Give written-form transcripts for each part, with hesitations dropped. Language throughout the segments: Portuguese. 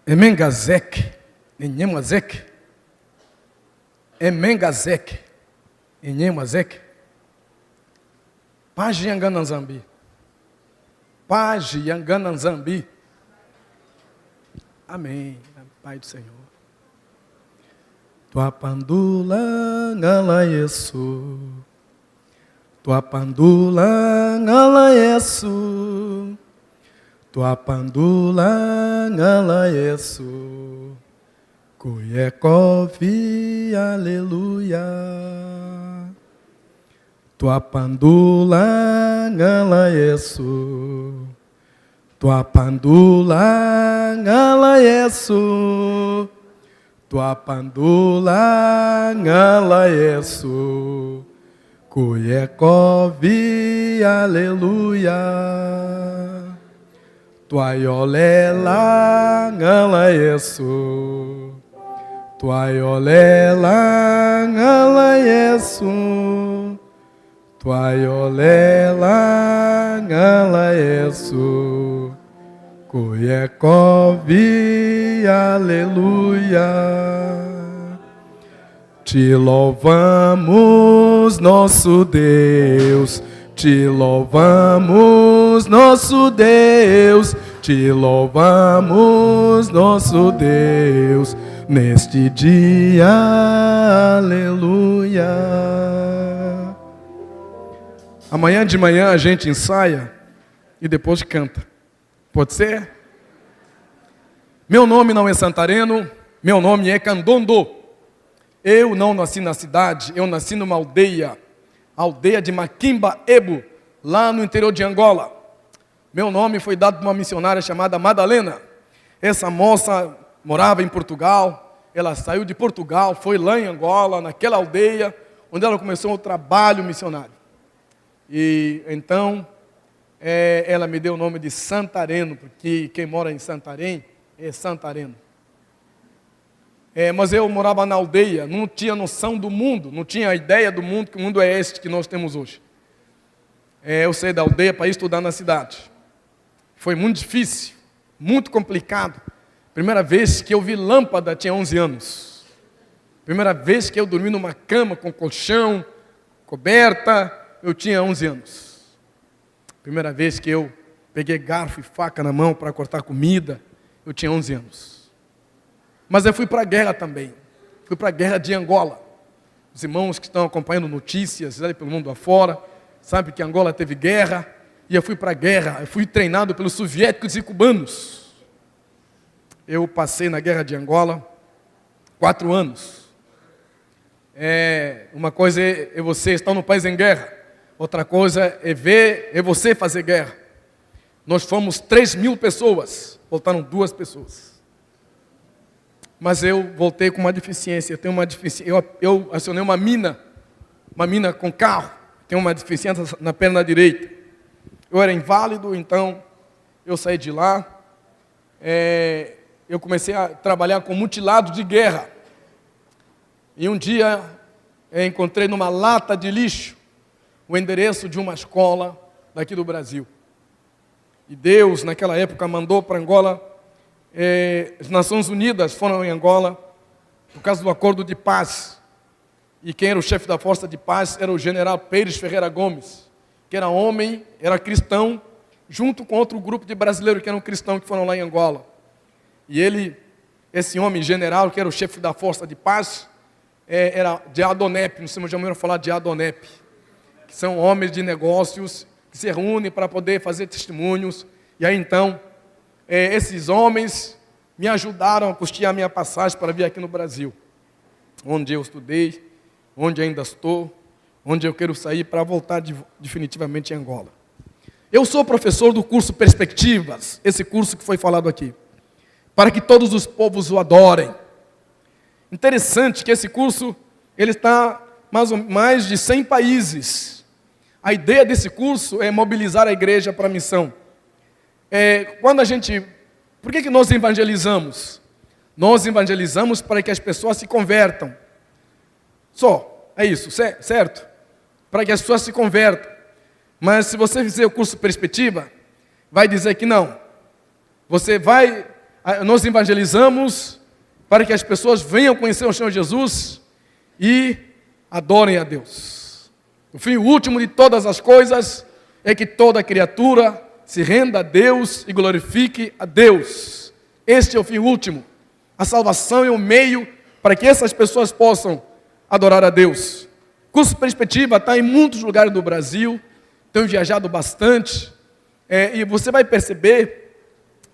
Emengazek, Enyemazek, Emengazek, Enyemazek, Paz Yangananzambi, Paz Yangananzambi. Amém, Pai do Senhor. Tua pandula ngala Yesu, tua pandula ngala Yesu, tua pandula ngala Yesu, kuyekovi aleluia. Tua pandula ngala Yesu, tua pandula ngala Yesu, tua pandula ngala Yesu, kuyekovi aleluia. Tua yolela ngala Yesu, tua yolela ngala Yesu, tua yolela ngala Yesu, kuyekovi aleluia. Te louvamos, nosso Deus, te louvamos, nosso Deus, te louvamos, nosso Deus, neste dia, aleluia. Amanhã de manhã a gente ensaia e depois canta. Pode ser? Meu nome não é Santareno, meu nome é Candondo. Eu não nasci na cidade, eu nasci numa aldeia, a aldeia de Maquimba Ebo, lá no interior de Angola. Meu nome foi dado por uma missionária chamada Madalena. Essa moça morava em Portugal, ela saiu de Portugal, foi lá em Angola, naquela aldeia, onde ela começou o trabalho missionário. E então, ela me deu o nome de Santareno, porque quem mora em Santarém é Santareno. Mas eu morava na aldeia, não tinha noção do mundo, não tinha ideia do mundo, que o mundo é este que nós temos hoje. Eu saí da aldeia para ir estudar na cidade. Foi muito difícil, muito complicado. Primeira vez que eu vi lâmpada, tinha 11 anos. Primeira vez que eu dormi numa cama com colchão, coberta, eu tinha 11 anos. Primeira vez que eu peguei garfo e faca na mão para cortar comida, eu tinha 11 anos. Mas eu fui para a guerra também. Fui para a guerra de Angola. Os irmãos que estão acompanhando notícias ali pelo mundo afora, sabem que Angola teve guerra. E eu fui para a guerra. Eu fui treinado pelos soviéticos e cubanos. Eu passei na guerra de Angola 4 anos. Uma coisa é você estar no país em guerra. Outra coisa é você fazer guerra. Nós fomos 3.000 pessoas. Voltaram 2 pessoas. Mas eu voltei com uma deficiência. Eu tenho uma deficiência. Eu acionei uma mina com carro. Tenho uma deficiência na perna direita. Eu era inválido, então eu saí de lá. Eu comecei a trabalhar com mutilado de guerra. E um dia encontrei numa lata de lixo o endereço de uma escola daqui do Brasil. E Deus, naquela época, mandou para Angola. As Nações Unidas foram em Angola por causa do acordo de paz. E quem era o chefe da força de paz era o general Pires Ferreira Gomes, que era homem, era cristão, junto com outro grupo de brasileiros que eram cristãos que foram lá em Angola. E esse homem general, que era o chefe da força de paz, era de Adonep, não sei se já ouviram falar de Adonep, que são homens de negócios que se reúnem para poder fazer testemunhos. E aí então, esses homens me ajudaram a custear a minha passagem para vir aqui no Brasil, onde eu estudei, onde ainda estou, onde eu quero sair para voltar definitivamente em Angola. Eu sou professor do curso Perspectivas, esse curso que foi falado aqui, para que todos os povos o adorem. Interessante que esse curso ele está mais de 100 países. A ideia desse curso é mobilizar a igreja para a missão. Por que nós evangelizamos? Nós evangelizamos para que as pessoas se convertam. Só, é isso, certo? Para que as pessoas se convertam. Mas se você fizer o curso Perspectiva, vai dizer que não. Nós evangelizamos para que as pessoas venham conhecer o Senhor Jesus e adorem a Deus. O fim último de todas as coisas é que toda criatura se renda a Deus e glorifique a Deus. Este é o fim último. A salvação é o meio para que essas pessoas possam adorar a Deus. O curso Perspectiva está em muitos lugares do Brasil, tenho viajado bastante, e você vai perceber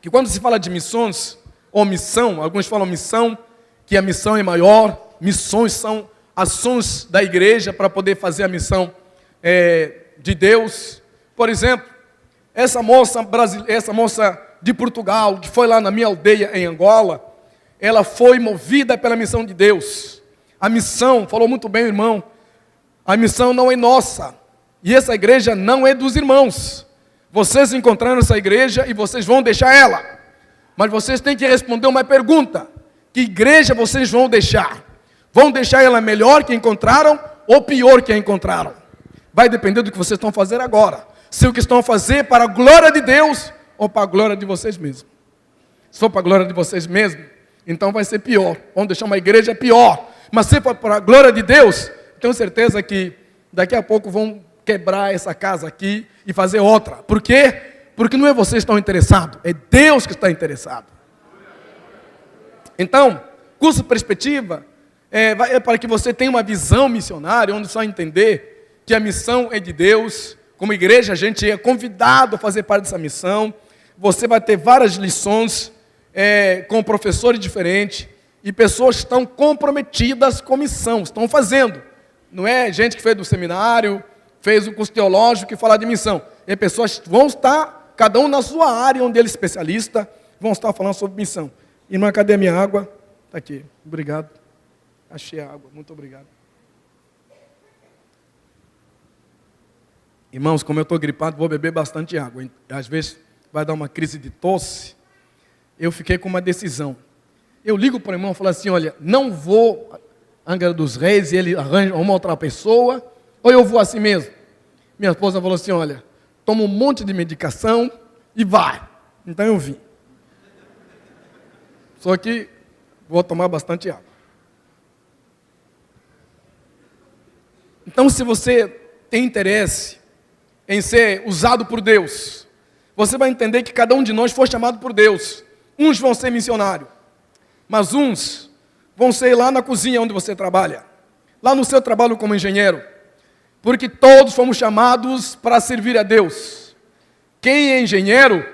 que quando se fala de missões, ou missão, alguns falam missão, que a missão é maior, missões são ações da igreja para poder fazer a missão de Deus. Por exemplo, essa moça de Portugal, que foi lá na minha aldeia em Angola, ela foi movida pela missão de Deus. A missão, falou muito bem o irmão, a missão não é nossa, e essa igreja não é dos irmãos. Vocês encontraram essa igreja e vocês vão deixar ela, mas vocês têm que responder uma pergunta: que igreja vocês vão deixar? Vão deixar ela melhor que encontraram ou pior que a encontraram? Vai depender do que vocês estão fazendo agora. Se o que estão a fazer para a glória de Deus ou para a glória de vocês mesmos. Se for para a glória de vocês mesmos, então vai ser pior. Vão deixar uma igreja pior. Mas se for para a glória de Deus, tenho certeza que daqui a pouco vão quebrar essa casa aqui e fazer outra. Por quê? Porque não é vocês que estão interessados, é Deus que está interessado. Então, curso Perspectiva é para que você tenha uma visão missionária, onde só entender que a missão é de Deus. Como igreja, a gente é convidado a fazer parte dessa missão. Você vai ter várias lições com professores diferentes e pessoas que estão comprometidas com missão, estão fazendo. Não é gente que fez do seminário, fez o curso teológico e fala de missão. É pessoas que vão estar, cada um na sua área, onde ele é especialista, vão estar falando sobre missão. Irmã, cadê a minha água? Está aqui, obrigado. Achei a água, muito obrigado. Irmãos, como eu estou gripado, vou beber bastante água. Às vezes vai dar uma crise de tosse. Eu fiquei com uma decisão. Eu ligo para o irmão e falo assim: olha, não vou a Angra dos Reis e ele arranja uma outra pessoa, ou eu vou assim mesmo? Minha esposa falou assim: olha, toma um monte de medicação e vai. Então eu vim. Só que vou tomar bastante água. Então, se você tem interesse em ser usado por Deus, você vai entender que cada um de nós foi chamado por Deus. Uns vão ser missionários, mas uns vão ser lá na cozinha onde você trabalha, lá no seu trabalho como engenheiro, porque todos fomos chamados para servir a Deus. Quem é engenheiro,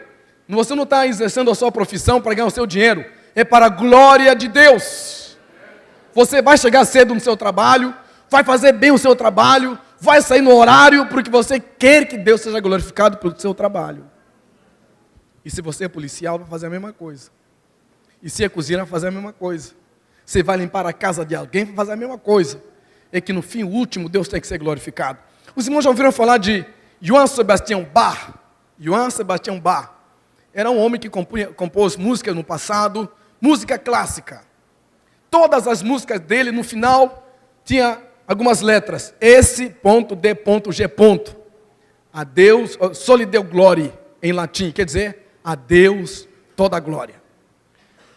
você não está exercendo a sua profissão para ganhar o seu dinheiro, é para a glória de Deus. Você vai chegar cedo no seu trabalho, vai fazer bem o seu trabalho, vai sair no horário, porque você quer que Deus seja glorificado pelo seu trabalho. E se você é policial, vai fazer a mesma coisa. E se é cozinheiro, vai fazer a mesma coisa. Você vai limpar a casa de alguém, vai fazer a mesma coisa. É que no fim último, Deus tem que ser glorificado. Os irmãos já ouviram falar de Johann Sebastian Bach? Johann Sebastian Bach era um homem que compôs músicas no passado, música clássica. Todas as músicas dele, no final, tinha algumas letras. S.D.G. A Deus, soli deu glória, em latim, quer dizer, a Deus toda a glória.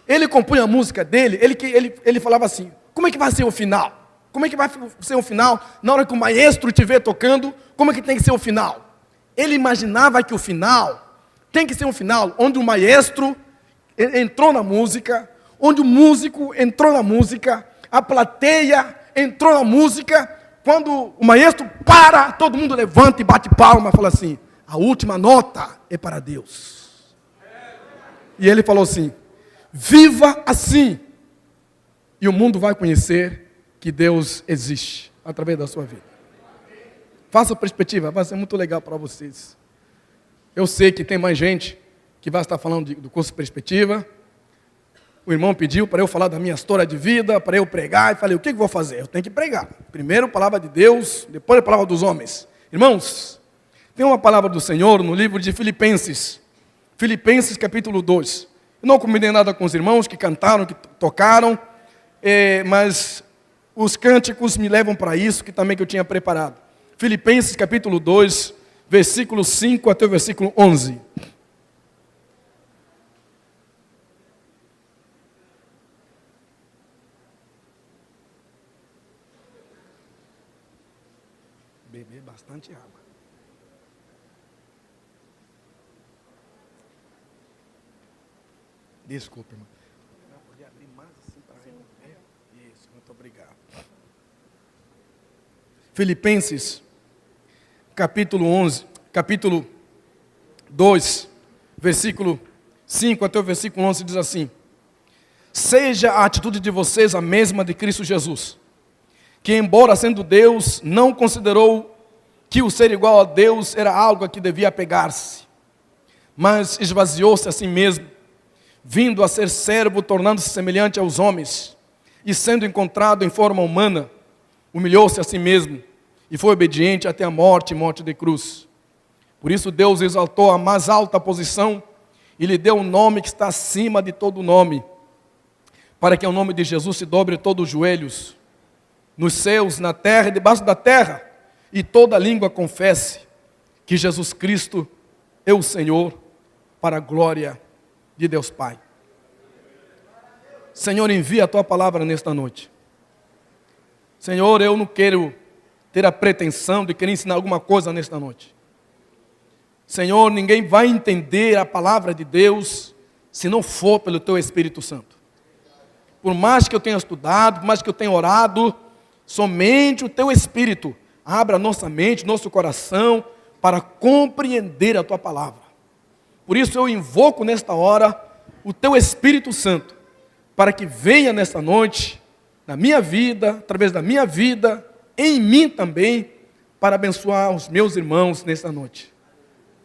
Ele compunha a música dele, ele falava assim: como é que vai ser o final? Como é que vai ser o final? Na hora que o maestro estiver tocando, como é que tem que ser o final? Ele imaginava que o final tem que ser um final onde o maestro entrou na música, onde o músico entrou na música, a plateia entrou na música. Quando o maestro para, todo mundo levanta e bate palma, fala assim: a última nota é para Deus. E ele falou assim: viva assim, e o mundo vai conhecer que Deus existe através da sua vida. Faça perspectiva, vai ser muito legal para vocês. Eu sei que tem mais gente que vai estar falando do curso Perspectiva. O irmão pediu para eu falar da minha história de vida, para eu pregar, e falei: o que eu vou fazer? Eu tenho que pregar. Primeiro a palavra de Deus, depois a palavra dos homens. Irmãos, tem uma palavra do Senhor no livro de Filipenses. Filipenses capítulo 2. Eu não combinei nada com os irmãos que cantaram, que tocaram, mas os cânticos me levam para isso, que também que eu tinha preparado. Filipenses capítulo 2, versículo 5 até o versículo 11. Beber bastante água. Desculpe, irmão. Não, podia abrir mais assim para remover. Isso, muito obrigado. Filipenses, capítulo 2, versículo 5 até o versículo 11 diz assim: seja a atitude de vocês a mesma de Cristo Jesus, que embora sendo Deus, não considerou que o ser igual a Deus era algo a que devia apegar-se, mas esvaziou-se a si mesmo, vindo a ser servo, tornando-se semelhante aos homens, e sendo encontrado em forma humana, humilhou-se a si mesmo, e foi obediente até a morte, morte de cruz. Por isso Deus exaltou a mais alta posição, e lhe deu um nome que está acima de todo nome, para que ao nome de Jesus se dobre todos os joelhos, nos céus, na terra e debaixo da terra, e toda língua confesse que Jesus Cristo é o Senhor, para a glória de Deus Pai. Senhor, envia a Tua palavra nesta noite. Senhor, eu não quero ter a pretensão de querer ensinar alguma coisa nesta noite. Senhor, ninguém vai entender a palavra de Deus se não for pelo Teu Espírito Santo. Por mais que eu tenha estudado, por mais que eu tenha orado, somente o Teu Espírito abra nossa mente, nosso coração, para compreender a Tua palavra. Por isso eu invoco nesta hora o Teu Espírito Santo, para que venha nesta noite, na minha vida, através da minha vida, em mim também, para abençoar os meus irmãos nesta noite.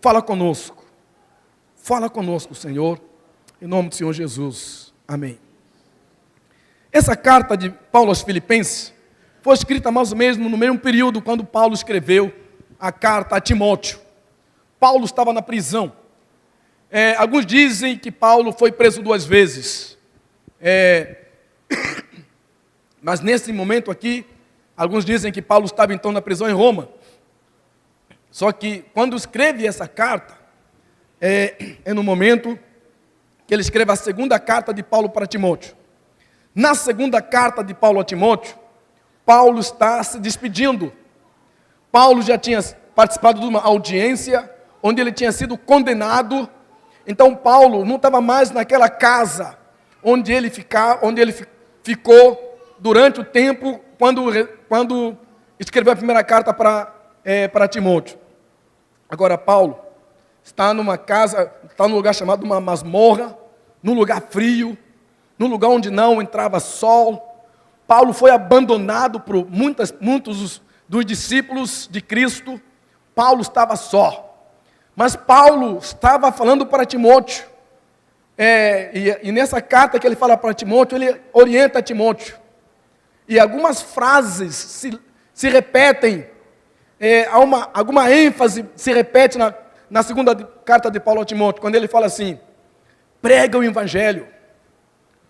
Fala conosco, Senhor, em nome do Senhor Jesus. Amém. Essa carta de Paulo aos Filipenses foi escrita mais ou menos no mesmo período quando Paulo escreveu a carta a Timóteo. Paulo estava na prisão. Alguns dizem que Paulo foi preso 2 vezes. Mas nesse momento aqui, alguns dizem que Paulo estava então na prisão em Roma. Só que quando escreve essa carta, é no momento que ele escreve a segunda carta de Paulo para Timóteo. Na segunda carta de Paulo a Timóteo, Paulo está se despedindo. Paulo já tinha participado de uma audiência onde ele tinha sido condenado. Então Paulo não estava mais naquela casa onde ele ficou durante o tempo quando escreveu a primeira carta para Timóteo. Agora Paulo está numa casa, está num lugar chamado uma masmorra, num lugar frio, num lugar onde não entrava sol. Paulo foi abandonado por muitos dos discípulos de Cristo. Paulo estava só. Mas Paulo estava falando para Timóteo. E nessa carta que ele fala para Timóteo, ele orienta Timóteo. E algumas frases se repetem, alguma ênfase se repete na segunda carta de Paulo a Timóteo, quando ele fala assim: prega o Evangelho,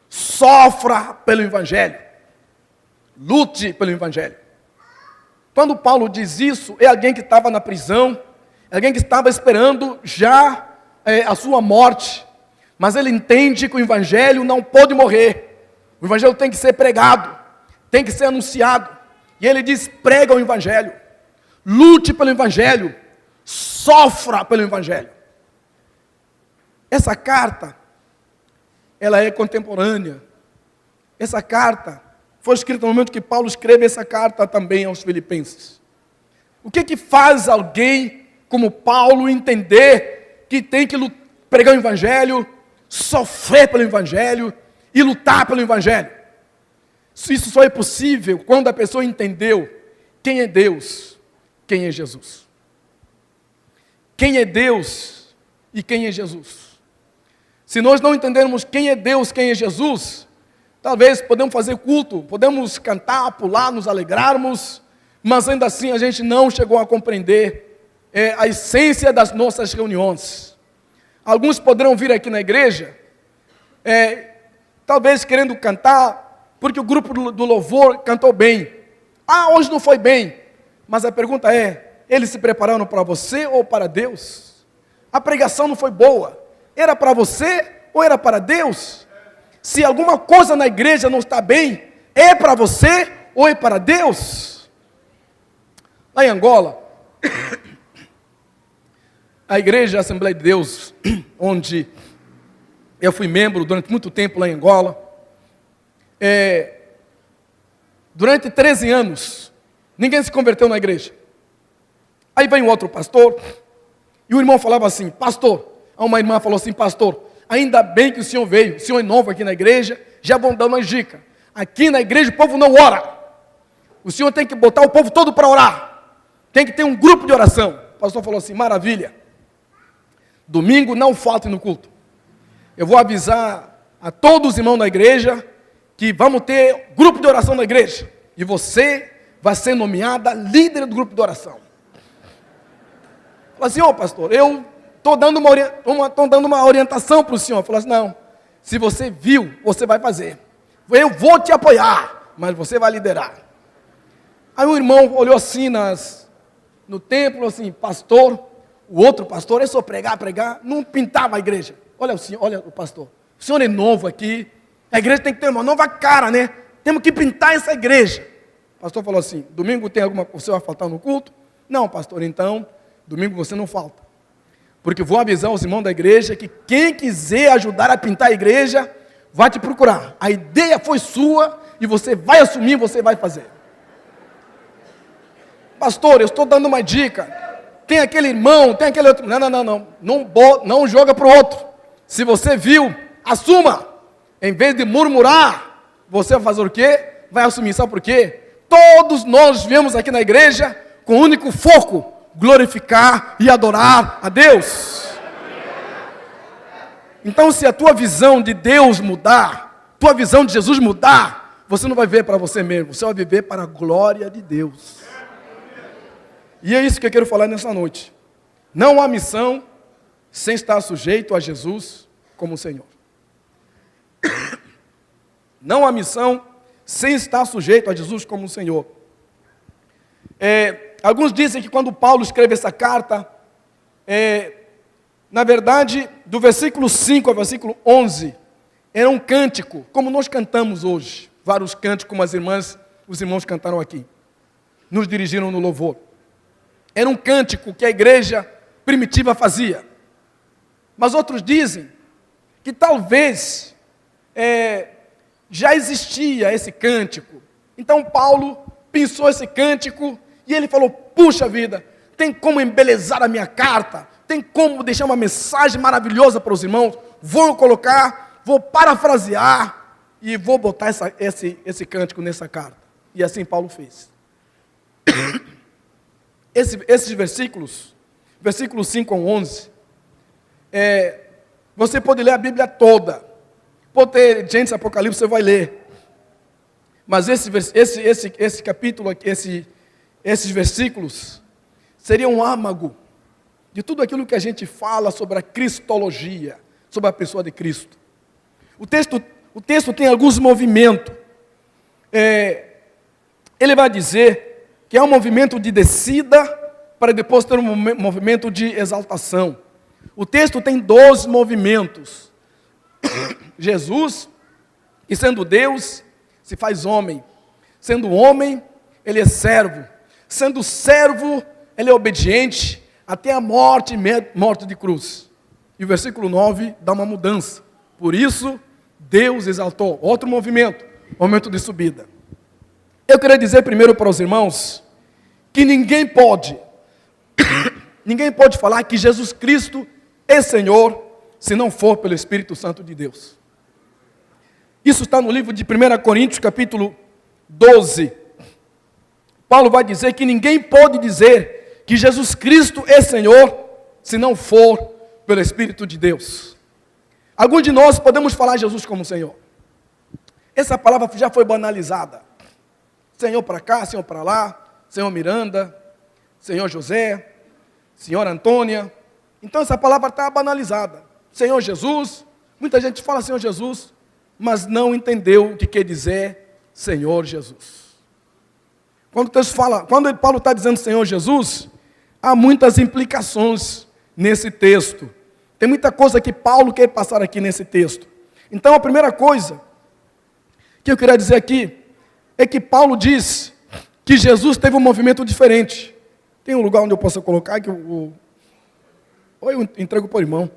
sofra pelo Evangelho, lute pelo Evangelho. Quando Paulo diz isso, é alguém que estava na prisão, é alguém que estava esperando já a sua morte, mas ele entende que o Evangelho não pode morrer, o Evangelho tem que ser pregado, tem que ser anunciado, e ele diz: prega o Evangelho, lute pelo Evangelho, sofra pelo Evangelho. Essa carta, ela é contemporânea. Essa carta foi escrita no momento que Paulo escreve essa carta também aos Filipenses. O que faz alguém como Paulo entender que tem que pregar o Evangelho, sofrer pelo Evangelho e lutar pelo Evangelho? Isso só é possível quando a pessoa entendeu quem é Deus, quem é Jesus. Quem é Deus e quem é Jesus. Se nós não entendermos quem é Deus, quem é Jesus, talvez podemos fazer culto, podemos cantar, pular, nos alegrarmos, mas ainda assim a gente não chegou a compreender a essência das nossas reuniões. Alguns poderão vir aqui na igreja, talvez querendo cantar, porque o grupo do louvor cantou bem. Ah, hoje não foi bem. Mas a pergunta é, eles se prepararam para você ou para Deus? A pregação não foi boa. Era para você ou era para Deus? Se alguma coisa na igreja não está bem, é para você ou é para Deus? Lá em Angola, a igreja Assembleia de Deus, onde eu fui membro durante muito tempo lá em Angola, durante 13 anos, ninguém se converteu na igreja. Aí vem um outro pastor, e o irmão falava assim, pastor, uma irmã falou assim, pastor, ainda bem que o senhor veio, o senhor é novo aqui na igreja, já vão dar uma dica. Aqui na igreja o povo não ora. O senhor tem que botar o povo todo para orar. Tem que ter um grupo de oração. O pastor falou assim, maravilha. Domingo não falte no culto. Eu vou avisar a todos os irmãos da igreja que vamos ter grupo de oração na igreja. E você vai ser nomeada líder do grupo de oração. Falei assim, pastor, eu estou dando uma orientação para o senhor. Falei assim, não, se você viu, você vai fazer. Eu vou te apoiar, mas você vai liderar. Aí o irmão olhou assim no templo, assim, pastor, o outro pastor, é só pregar, não pintava a igreja. Olha o senhor, olha o pastor, o senhor é novo aqui, a igreja tem que ter uma nova cara, né? Temos que pintar essa igreja. O pastor falou assim, domingo tem alguma coisa, você vai faltar no culto? Não, pastor, então, domingo você não falta. Porque vou avisar os irmãos da igreja que quem quiser ajudar a pintar a igreja, vai te procurar. A ideia foi sua e você vai assumir, você vai fazer. Pastor, eu estou dando uma dica. Tem aquele irmão, tem aquele outro. Não joga para o outro. Se você viu, assuma. Em vez de murmurar, você vai fazer o quê? Vai assumir. Sabe por quê? Todos nós viemos aqui na igreja com o único foco: glorificar e adorar a Deus. Então, se a tua visão de Deus mudar, tua visão de Jesus mudar, você não vai ver para você mesmo, você vai viver para a glória de Deus. E é isso que eu quero falar nessa noite. Não há missão sem estar sujeito a Jesus como Senhor. Não há missão sem estar sujeito a Jesus como Senhor. Alguns dizem que quando Paulo escreve essa carta, na verdade, do versículo 5 ao versículo 11, era um cântico, como nós cantamos hoje. Vários cânticos, como os irmãos cantaram aqui. Nos dirigiram no louvor. Era um cântico que a igreja primitiva fazia. Mas outros dizem que talvez já existia esse cântico. Então Paulo pensou esse cântico e ele falou, puxa vida, tem como embelezar a minha carta, tem como deixar uma mensagem maravilhosa para os irmãos, vou parafrasear e vou botar esse cântico nessa carta. E assim Paulo fez. Esses versículos 5 ao 11, você pode ler a Bíblia toda, pode ter Gênesis, Apocalipse, você vai ler, mas esse capítulo, esses versículos, seria um âmago de tudo aquilo que a gente fala sobre a cristologia, sobre a pessoa de Cristo. O texto tem alguns movimentos, ele vai dizer que é um movimento de descida, para depois ter um movimento de exaltação. O texto tem 12 movimentos. Jesus, que sendo Deus, se faz homem. Sendo homem, ele é servo. Sendo servo, ele é obediente, até a morte de cruz. E o versículo 9 dá uma mudança. Por isso, Deus exaltou. Outro movimento, momento de subida. Eu queria dizer primeiro para os irmãos, que ninguém pode falar que Jesus Cristo é Senhor, se não for pelo Espírito Santo de Deus. Isso está no livro de 1 Coríntios, capítulo 12. Paulo vai dizer que ninguém pode dizer que Jesus Cristo é Senhor, se não for pelo Espírito de Deus. Alguns de nós podemos falar Jesus como Senhor. Essa palavra já foi banalizada. Senhor para cá, Senhor para lá, Senhor Miranda, Senhor José, Senhora Antônia. Então essa palavra está banalizada. Senhor Jesus, muita gente fala Senhor Jesus, mas não entendeu o que quer dizer Senhor Jesus. Quando Paulo está dizendo Senhor Jesus, há muitas implicações nesse texto. Tem muita coisa que Paulo quer passar aqui nesse texto. Então a primeira coisa que eu queria dizer aqui é que Paulo diz que Jesus teve um movimento diferente. Tem um lugar onde eu possa colocar que ou eu entrego para o irmão.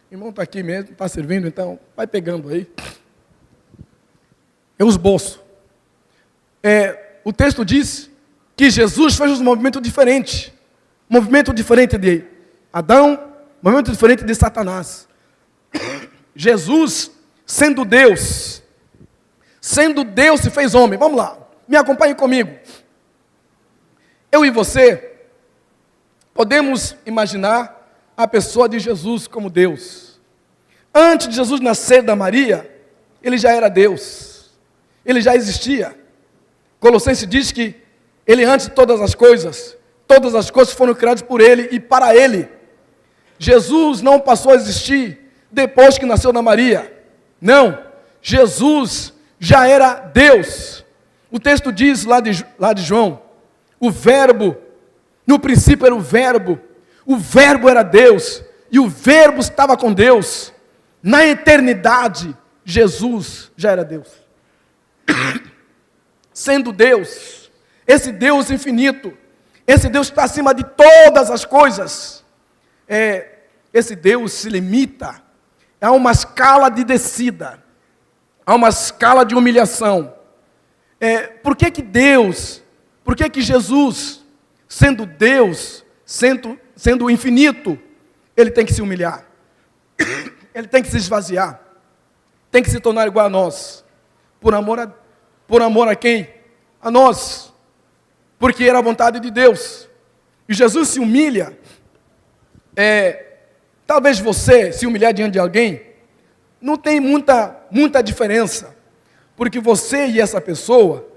O irmão está aqui mesmo, está servindo, então vai pegando aí. Eu esboço. O texto diz que Jesus fez um movimento diferente. Um movimento diferente de Adão, um movimento diferente de Satanás. Jesus, sendo Deus se fez homem. Vamos lá, me acompanhe comigo. Eu e você podemos imaginar a pessoa de Jesus como Deus. Antes de Jesus nascer da Maria, ele já era Deus. Ele já existia. Colossenses diz que ele antes de todas as coisas foram criadas por ele e para ele. Jesus não passou a existir depois que nasceu da Maria. Não, Jesus já era Deus. O texto diz lá de João, o verbo, no princípio era o verbo era Deus, e o verbo estava com Deus. Na eternidade, Jesus já era Deus. Sendo Deus, esse Deus infinito, esse Deus que está acima de todas as coisas, esse Deus se limita a uma escala de descida, a uma escala de humilhação. Por que Jesus, sendo Deus, sendo infinito, ele tem que se humilhar? Ele tem que se esvaziar, tem que se tornar igual a nós. Por amor a quem? A nós. Porque era a vontade de Deus. E Jesus se humilha. Talvez você se humilhar diante de alguém, não tem muita diferença. Porque você e essa pessoa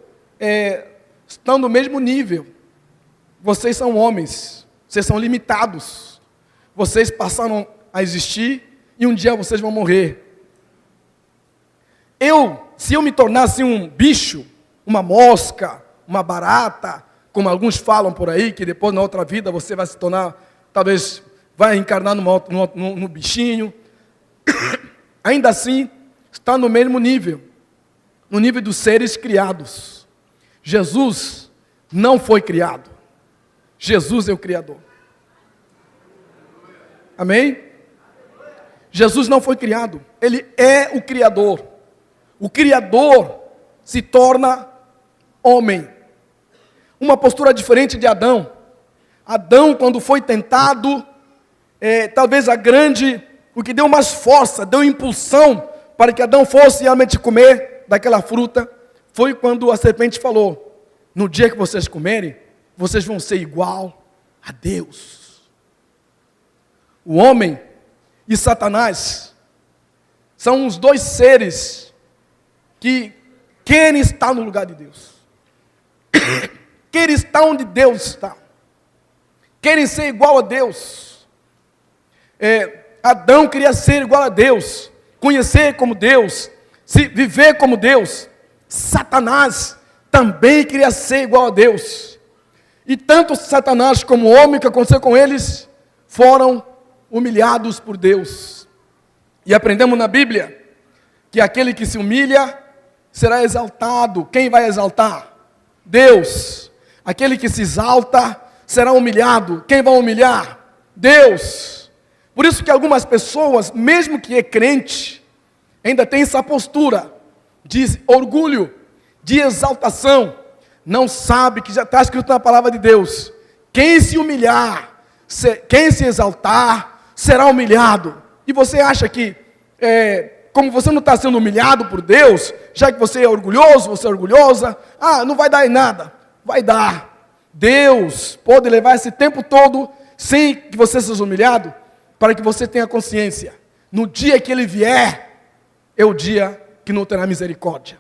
estão no mesmo nível. Vocês são homens, vocês são limitados. Vocês passaram a existir e um dia vocês vão morrer. Se eu me tornasse um bicho, uma mosca, uma barata, como alguns falam por aí, que depois na outra vida você vai se tornar, talvez vai encarnar no bichinho, ainda assim está no mesmo nível, no nível dos seres criados. Jesus não foi criado, Jesus é o Criador. Amém? Jesus não foi criado, ele é o Criador. O Criador se torna homem. Uma postura diferente de Adão. Adão, quando foi tentado, talvez o que deu mais força, deu impulsão para que Adão fosse realmente comer daquela fruta, foi quando a serpente falou: no dia que vocês comerem, vocês vão ser igual a Deus. O homem e Satanás são os dois seres que querem estar no lugar de Deus. Querem estar onde Deus está. Querem ser igual a Deus. Adão queria ser igual a Deus, conhecer como Deus, viver como Deus. Satanás também queria ser igual a Deus. E tanto Satanás como o homem, que aconteceu com eles, foram humilhados por Deus. E aprendemos na Bíblia que aquele que se humilha será exaltado. Quem vai exaltar? Deus. Aquele que se exalta será humilhado. Quem vai humilhar? Deus. Por isso que algumas pessoas, mesmo que é crente, ainda tem essa postura de orgulho, de exaltação. Não sabe que já está escrito na palavra de Deus: quem se humilhar, quem se exaltar, será humilhado. E você acha que, como você não está sendo humilhado por Deus, já que você é orgulhoso, você é orgulhosa, não vai dar em nada. Vai dar. Deus pode levar esse tempo todo sem que você seja humilhado, para que você tenha consciência. No dia que Ele vier, é o dia que não terá misericórdia.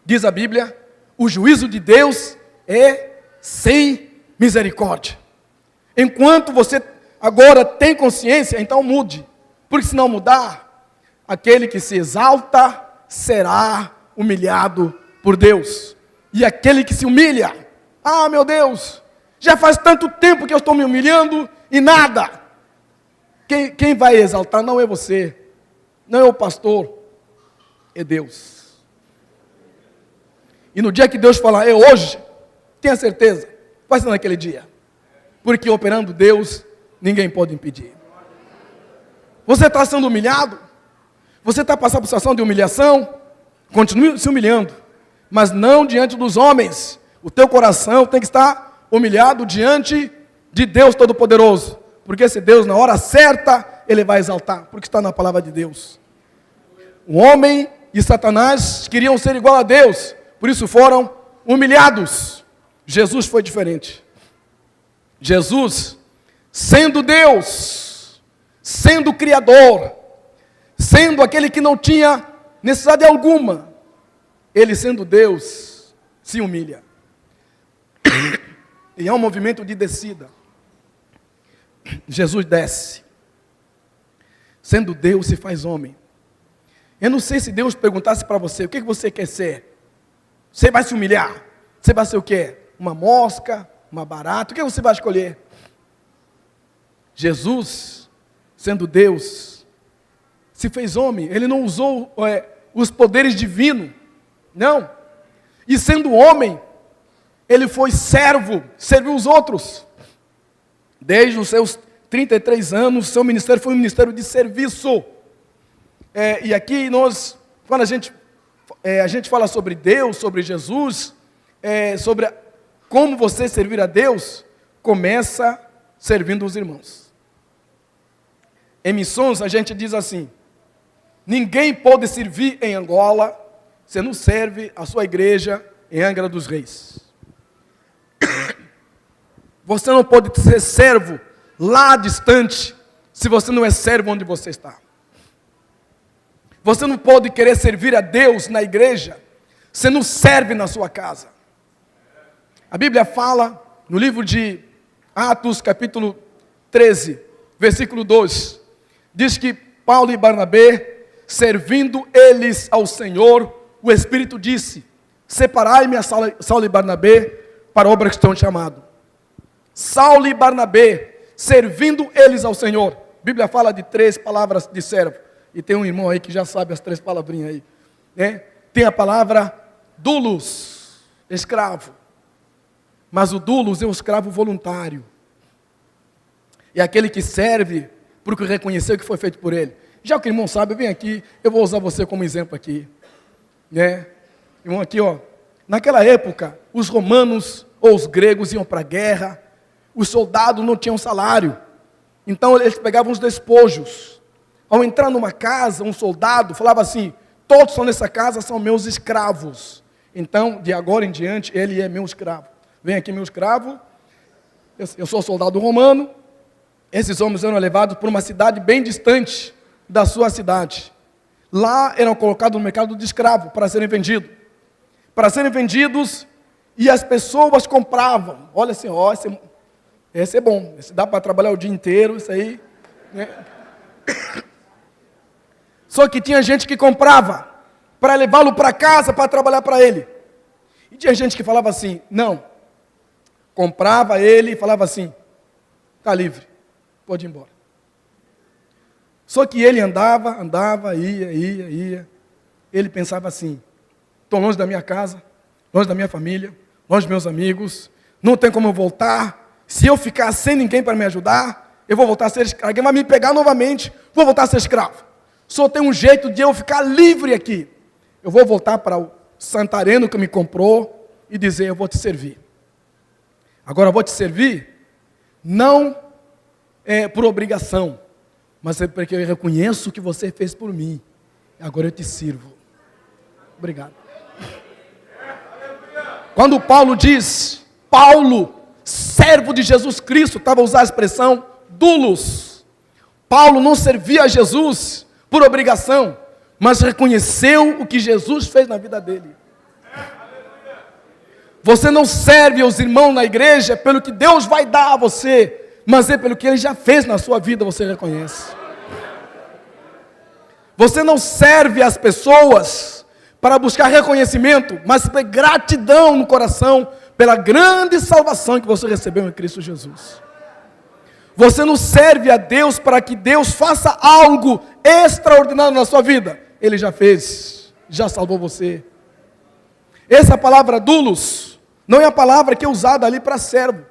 Diz a Bíblia, o juízo de Deus é sem misericórdia. Enquanto você agora tem consciência, então mude. Porque se não mudar, aquele que se exalta será humilhado por Deus. E aquele que se humilha, ah, meu Deus, já faz tanto tempo que eu estou me humilhando e nada. Quem vai exaltar não é você, não é o pastor, é Deus. E no dia que Deus falar, é hoje, tenha certeza, vai ser naquele dia. Porque operando Deus, ninguém pode impedir. Você está sendo humilhado? Você está passando por situação de humilhação? Continue se humilhando, mas não diante dos homens. O teu coração tem que estar humilhado diante de Deus Todo-Poderoso. Porque esse Deus, na hora certa, Ele vai exaltar, porque está na palavra de Deus. O homem e Satanás queriam ser igual a Deus, por isso foram humilhados. Jesus foi diferente. Jesus, sendo Deus, sendo Criador, sendo aquele que não tinha necessidade alguma, Ele sendo Deus, se humilha. E é um movimento de descida. Jesus desce. Sendo Deus, se faz homem. Eu não sei se Deus perguntasse para você, o que você quer ser? Você vai se humilhar? Você vai ser o quê? Uma mosca? Uma barata? O que você vai escolher? Jesus, sendo Deus, se fez homem. Ele não usou os poderes divinos. Não. E sendo homem, Ele foi servo, serviu os outros. Desde os seus 33 anos, seu ministério foi um ministério de serviço. E aqui quando a gente fala sobre Deus, sobre Jesus, sobre como você servir a Deus, começa servindo os irmãos. Em missões a gente diz assim, ninguém pode servir em Angola, se não serve a sua igreja em Angra dos Reis. Você não pode ser servo lá distante, se você não é servo onde você está. Você não pode querer servir a Deus na igreja, se não serve na sua casa. A Bíblia fala, no livro de Atos, capítulo 13, versículo 2, diz que Paulo e Barnabé, servindo eles ao Senhor, o Espírito disse, separai-me a Saulo e Barnabé para a obra que estão chamados. Saulo e Barnabé, servindo eles ao Senhor. A Bíblia fala de 3 palavras de servo. E tem um irmão aí que já sabe as 3 palavrinhas aí. Né? Tem a palavra doulos, escravo. Mas o doulos é um escravo voluntário. É aquele que serve porque reconheceu que foi feito por ele. Já que o irmão sabe, vem aqui, eu vou usar você como exemplo aqui. Né? Irmão, aqui, ó. Naquela época, os romanos ou os gregos iam para a guerra, os soldados não tinham salário, então eles pegavam os despojos. Ao entrar numa casa, um soldado falava assim, todos que estão nessa casa são meus escravos, então de agora em diante ele é meu escravo. Vem aqui meu escravo, eu sou soldado romano. Esses homens eram levados para uma cidade bem distante da sua cidade. Lá eram colocados no mercado de escravo para serem vendidos. Para serem vendidos, e as pessoas compravam. Olha assim, ó, esse é bom, esse dá para trabalhar o dia inteiro, isso aí. Né? Só que tinha gente que comprava para levá-lo para casa, para trabalhar para ele. E tinha gente que falava assim, não. Comprava ele e falava assim, está livre, pode ir embora. Só que ele andava, ia. Ele pensava assim, estou longe da minha casa, longe da minha família, longe dos meus amigos, não tem como eu voltar. Se eu ficar sem ninguém para me ajudar, eu vou voltar a ser escravo. Alguém vai me pegar novamente, vou voltar a ser escravo. Só tem um jeito de eu ficar livre aqui. Eu vou voltar para o santareno que me comprou e dizer, eu vou te servir. Agora eu vou te servir, não por obrigação, mas é porque eu reconheço o que você fez por mim. Agora eu te sirvo. Obrigado. Quando Paulo diz, Paulo, servo de Jesus Cristo, estava a usar a expressão doulos. Paulo não servia a Jesus por obrigação, mas reconheceu o que Jesus fez na vida dele. Você não serve aos irmãos na igreja pelo que Deus vai dar a você, mas é pelo que Ele já fez na sua vida, você reconhece. Você não serve as pessoas para buscar reconhecimento, mas ter gratidão no coração pela grande salvação que você recebeu em Cristo Jesus. Você não serve a Deus para que Deus faça algo extraordinário na sua vida. Ele já fez, já salvou você. Essa palavra doulos não é a palavra que é usada ali para servo.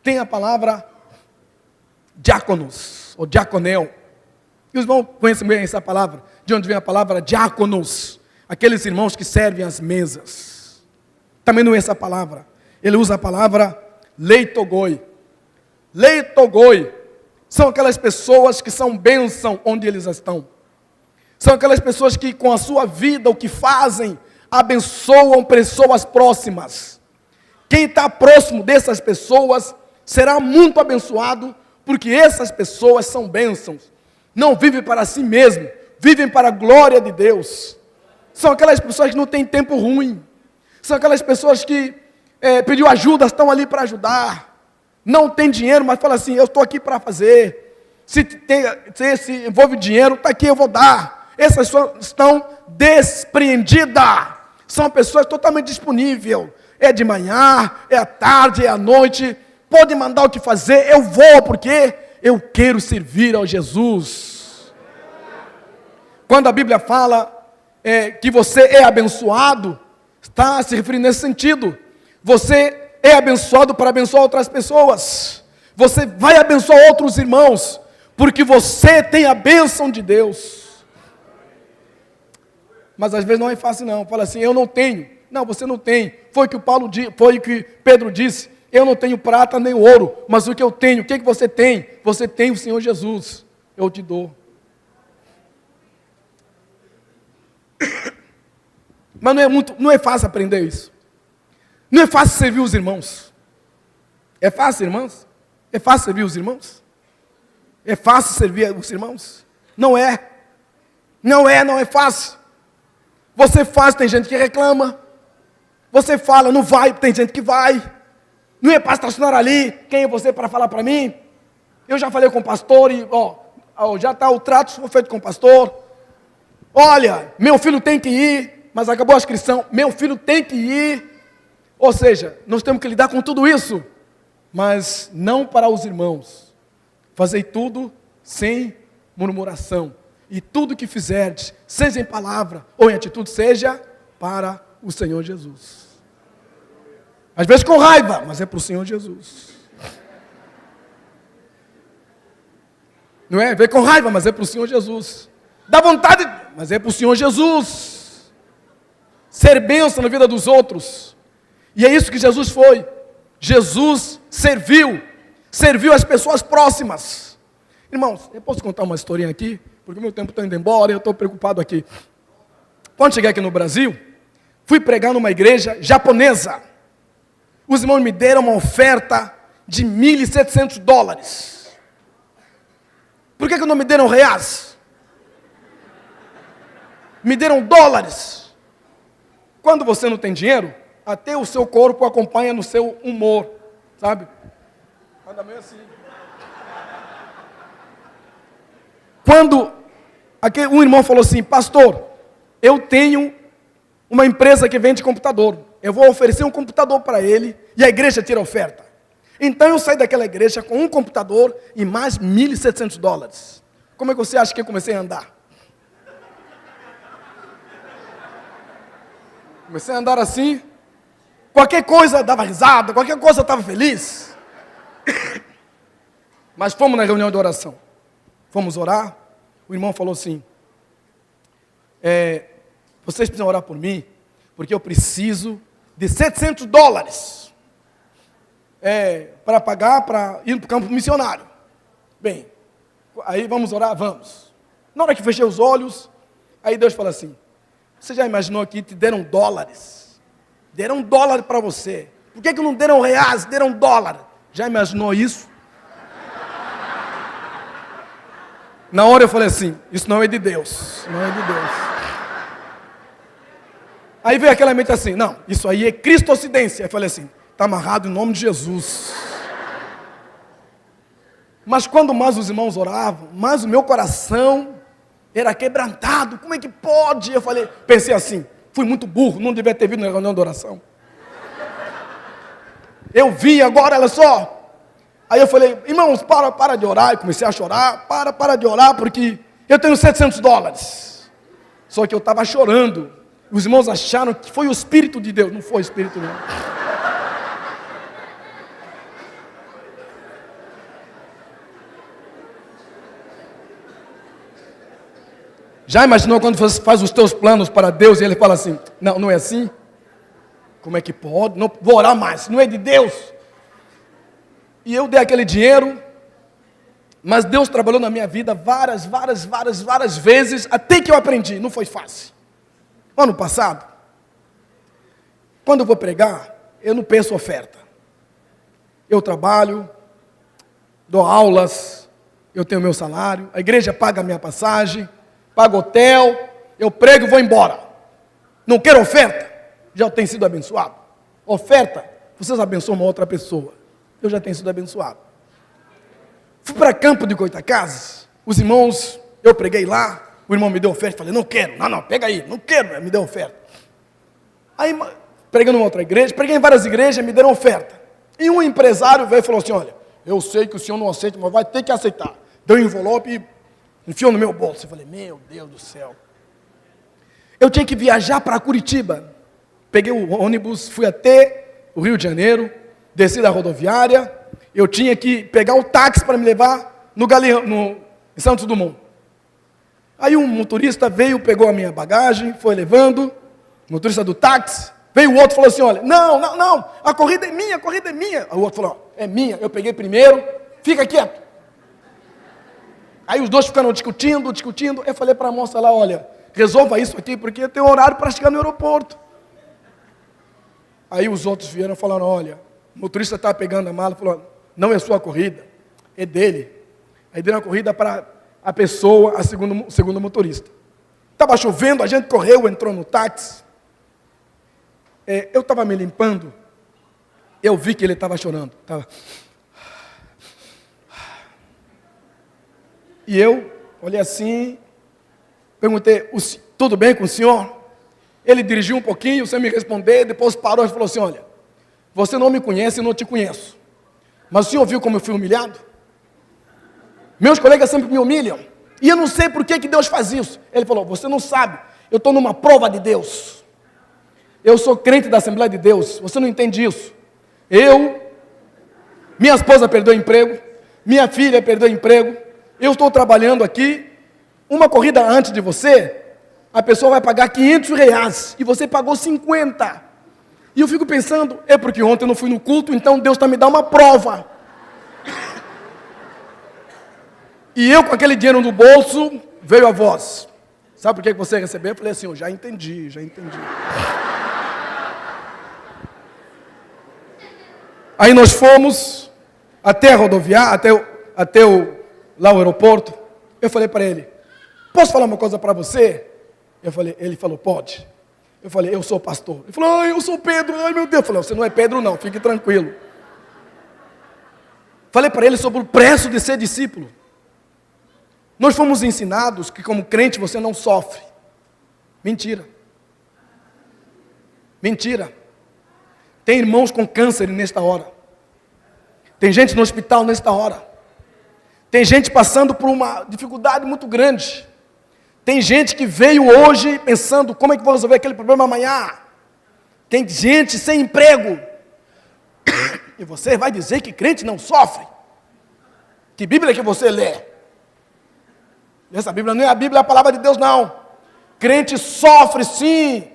Tem a palavra diáconos, ou diaconel. E os irmãos conhecem bem essa palavra, de onde vem a palavra diáconos, aqueles irmãos que servem às mesas. Também não é essa palavra. Ele usa a palavra leitogoi. Leitogoi são aquelas pessoas que são bênção onde eles estão. São aquelas pessoas que com a sua vida, o que fazem, abençoam pessoas próximas. Quem está próximo dessas pessoas será muito abençoado, porque essas pessoas são bênçãos. Não vivem para si mesmo, vivem para a glória de Deus. São aquelas pessoas que não têm tempo ruim. São aquelas pessoas que pediu ajuda, estão ali para ajudar. Não tem dinheiro, mas fala assim, eu estou aqui para fazer. Se envolve dinheiro, está aqui, eu vou dar. Essas pessoas estão despreendidas. São pessoas totalmente disponíveis. É de manhã, é à tarde, é à noite. Pode mandar o que fazer, eu vou, porque eu quero servir ao Jesus. Quando a Bíblia fala que você é abençoado, está se referindo nesse sentido. Você é abençoado para abençoar outras pessoas. Você vai abençoar outros irmãos, porque você tem a bênção de Deus. Mas às vezes não é fácil não. Fala assim, eu não tenho. Não, você não tem. Foi o que Pedro disse. Eu não tenho prata nem ouro, mas o que eu tenho, o que você tem? Você tem o Senhor Jesus. Eu te dou. Mas não é fácil aprender isso. Não é fácil servir os irmãos. É fácil, irmãos? É fácil servir os irmãos? É fácil servir os irmãos? Não é. Não é fácil. Você faz, tem gente que reclama. Você fala, não vai, tem gente que vai. Não é para estacionar ali. Quem é você para falar para mim? Eu já falei com o pastor e, já está o trato feito com o pastor. Olha, meu filho tem que ir, mas acabou a inscrição. Meu filho tem que ir. Ou seja, nós temos que lidar com tudo isso, mas não para os irmãos. Fazei tudo sem murmuração. E tudo que fizerdes, seja em palavra ou em atitude, seja para o Senhor Jesus. Às vezes com raiva, mas é para o Senhor Jesus. Não é? Vem com raiva, mas é para o Senhor Jesus. Dá vontade, mas é para o Senhor Jesus. Ser bênção na vida dos outros. E é isso que Jesus foi. Jesus serviu as pessoas próximas. Irmãos, eu posso contar uma historinha aqui? Porque o meu tempo está indo embora e eu estou preocupado aqui. Quando cheguei aqui no Brasil, fui pregar numa igreja japonesa. Os irmãos me deram uma oferta de $1.700. Por que não me deram reais? Me deram dólares. Quando você não tem dinheiro, até o seu corpo acompanha no seu humor, sabe? Anda meio assim. Quando um irmão falou assim, pastor, eu tenho uma empresa que vende computador. Eu vou oferecer um computador para ele e a igreja tira a oferta. Então eu saí daquela igreja com um computador e mais $1.700. Como é que você acha que eu comecei a andar? Comecei a andar assim. Qualquer coisa dava risada, qualquer coisa estava feliz. Mas fomos na reunião de oração. Fomos orar. O irmão falou assim, vocês precisam orar por mim, porque eu preciso de $700 para pagar, para ir para o campo missionário. Bem, aí vamos orar? Vamos. Na hora que fechei os olhos, aí Deus falou assim, você já imaginou que te deram dólares? Deram $1 para você. Por que não deram reais, deram $1? Já imaginou isso? Na hora eu falei assim, isso não é de Deus, não é de Deus. Aí veio aquela mente assim, não, isso aí é cristocidência. Eu falei assim, está amarrado em nome de Jesus. Mas quando mais os irmãos oravam, mais o meu coração era quebrantado. Como é que pode? Eu pensei assim, Fui muito burro, não devia ter vindo na reunião de oração. Eu vi agora, olha só. Aí eu falei, irmãos, para de orar. Eu comecei a chorar, para de orar, porque eu tenho $700. Só que eu estava chorando. Os irmãos acharam que foi o Espírito de Deus. Não foi o Espírito, não. Já imaginou quando você faz os teus planos para Deus e Ele fala assim, não, não é assim? Como é que pode? Não vou orar mais, não é de Deus. E eu dei aquele dinheiro, mas Deus trabalhou na minha vida várias vezes, até que eu aprendi, não foi fácil. Ano passado, quando eu vou pregar, eu não peço oferta. Eu trabalho, dou aulas, eu tenho meu salário, a igreja paga a minha passagem, paga hotel, eu prego e vou embora. Não quero oferta, já tenho sido abençoado. Oferta, vocês abençoam uma outra pessoa. Eu já tenho sido abençoado. Fui para Campo de Goitacazes, os irmãos, eu preguei lá, o irmão me deu oferta, falei, não quero, não, pega aí, não quero, me deu oferta. Aí, preguei numa outra igreja, preguei em várias igrejas, me deram oferta. E um empresário veio e falou assim, olha, eu sei que o senhor não aceita, mas vai ter que aceitar. Deu um envelope e enfiou no meu bolso. Eu falei, meu Deus do céu. Eu tinha que viajar para Curitiba. Peguei o ônibus, fui até o Rio de Janeiro, desci da rodoviária, eu tinha que pegar o táxi para me levar no Galeão, em Santos Dumont. Aí um motorista veio, pegou a minha bagagem, foi levando, motorista do táxi, veio o outro e falou assim, olha, não, a corrida é minha. Aí o outro falou, é minha, eu peguei primeiro, fica quieto. Aí os dois ficaram discutindo, eu falei para a moça lá, olha, resolva isso aqui, porque eu tenho horário para chegar no aeroporto. Aí os outros vieram e falaram, olha, o motorista está pegando a mala, falou, não é sua corrida, é dele. Aí deram a corrida para a pessoa, segundo motorista. Estava chovendo, a gente correu, entrou no táxi. Eu estava me limpando, eu vi que ele estava chorando. E eu olhei assim, perguntei, tudo bem com o senhor? Ele dirigiu um pouquinho, sem me responder, depois parou e falou assim, olha, você não me conhece, eu não te conheço. Mas o senhor viu como eu fui humilhado? Meus colegas sempre me humilham. E eu não sei por que Deus faz isso. Ele falou, você não sabe, eu estou numa prova de Deus. Eu sou crente da Assembleia de Deus, você não entende isso. Minha esposa perdeu o emprego, minha filha perdeu o emprego, eu estou trabalhando aqui, uma corrida antes de você, a pessoa vai pagar R$500 e você pagou 50. E eu fico pensando, é porque ontem eu não fui no culto, então Deus está me dando uma prova. E eu com aquele dinheiro no bolso, veio a voz. Sabe por que você recebeu? Eu falei assim, eu já entendi. Aí nós fomos até a rodoviária, lá o aeroporto. Eu falei para ele, posso falar uma coisa para você? Ele falou, pode. Eu falei, eu sou pastor. Ele falou, eu sou Pedro. Ai, meu Deus. Eu falei, você não é Pedro não, fique tranquilo. Falei para ele sobre o preço de ser discípulo. Nós fomos ensinados que como crente você não sofre. Mentira. Tem irmãos com câncer nesta hora. Tem gente no hospital nesta hora. Tem gente passando por uma dificuldade muito grande. Tem gente que veio hoje pensando como é que vou resolver aquele problema amanhã. Tem gente sem emprego. E você vai dizer que crente não sofre? Que Bíblia que você lê? Essa Bíblia não é a Bíblia, é a palavra de Deus não. Crente sofre sim,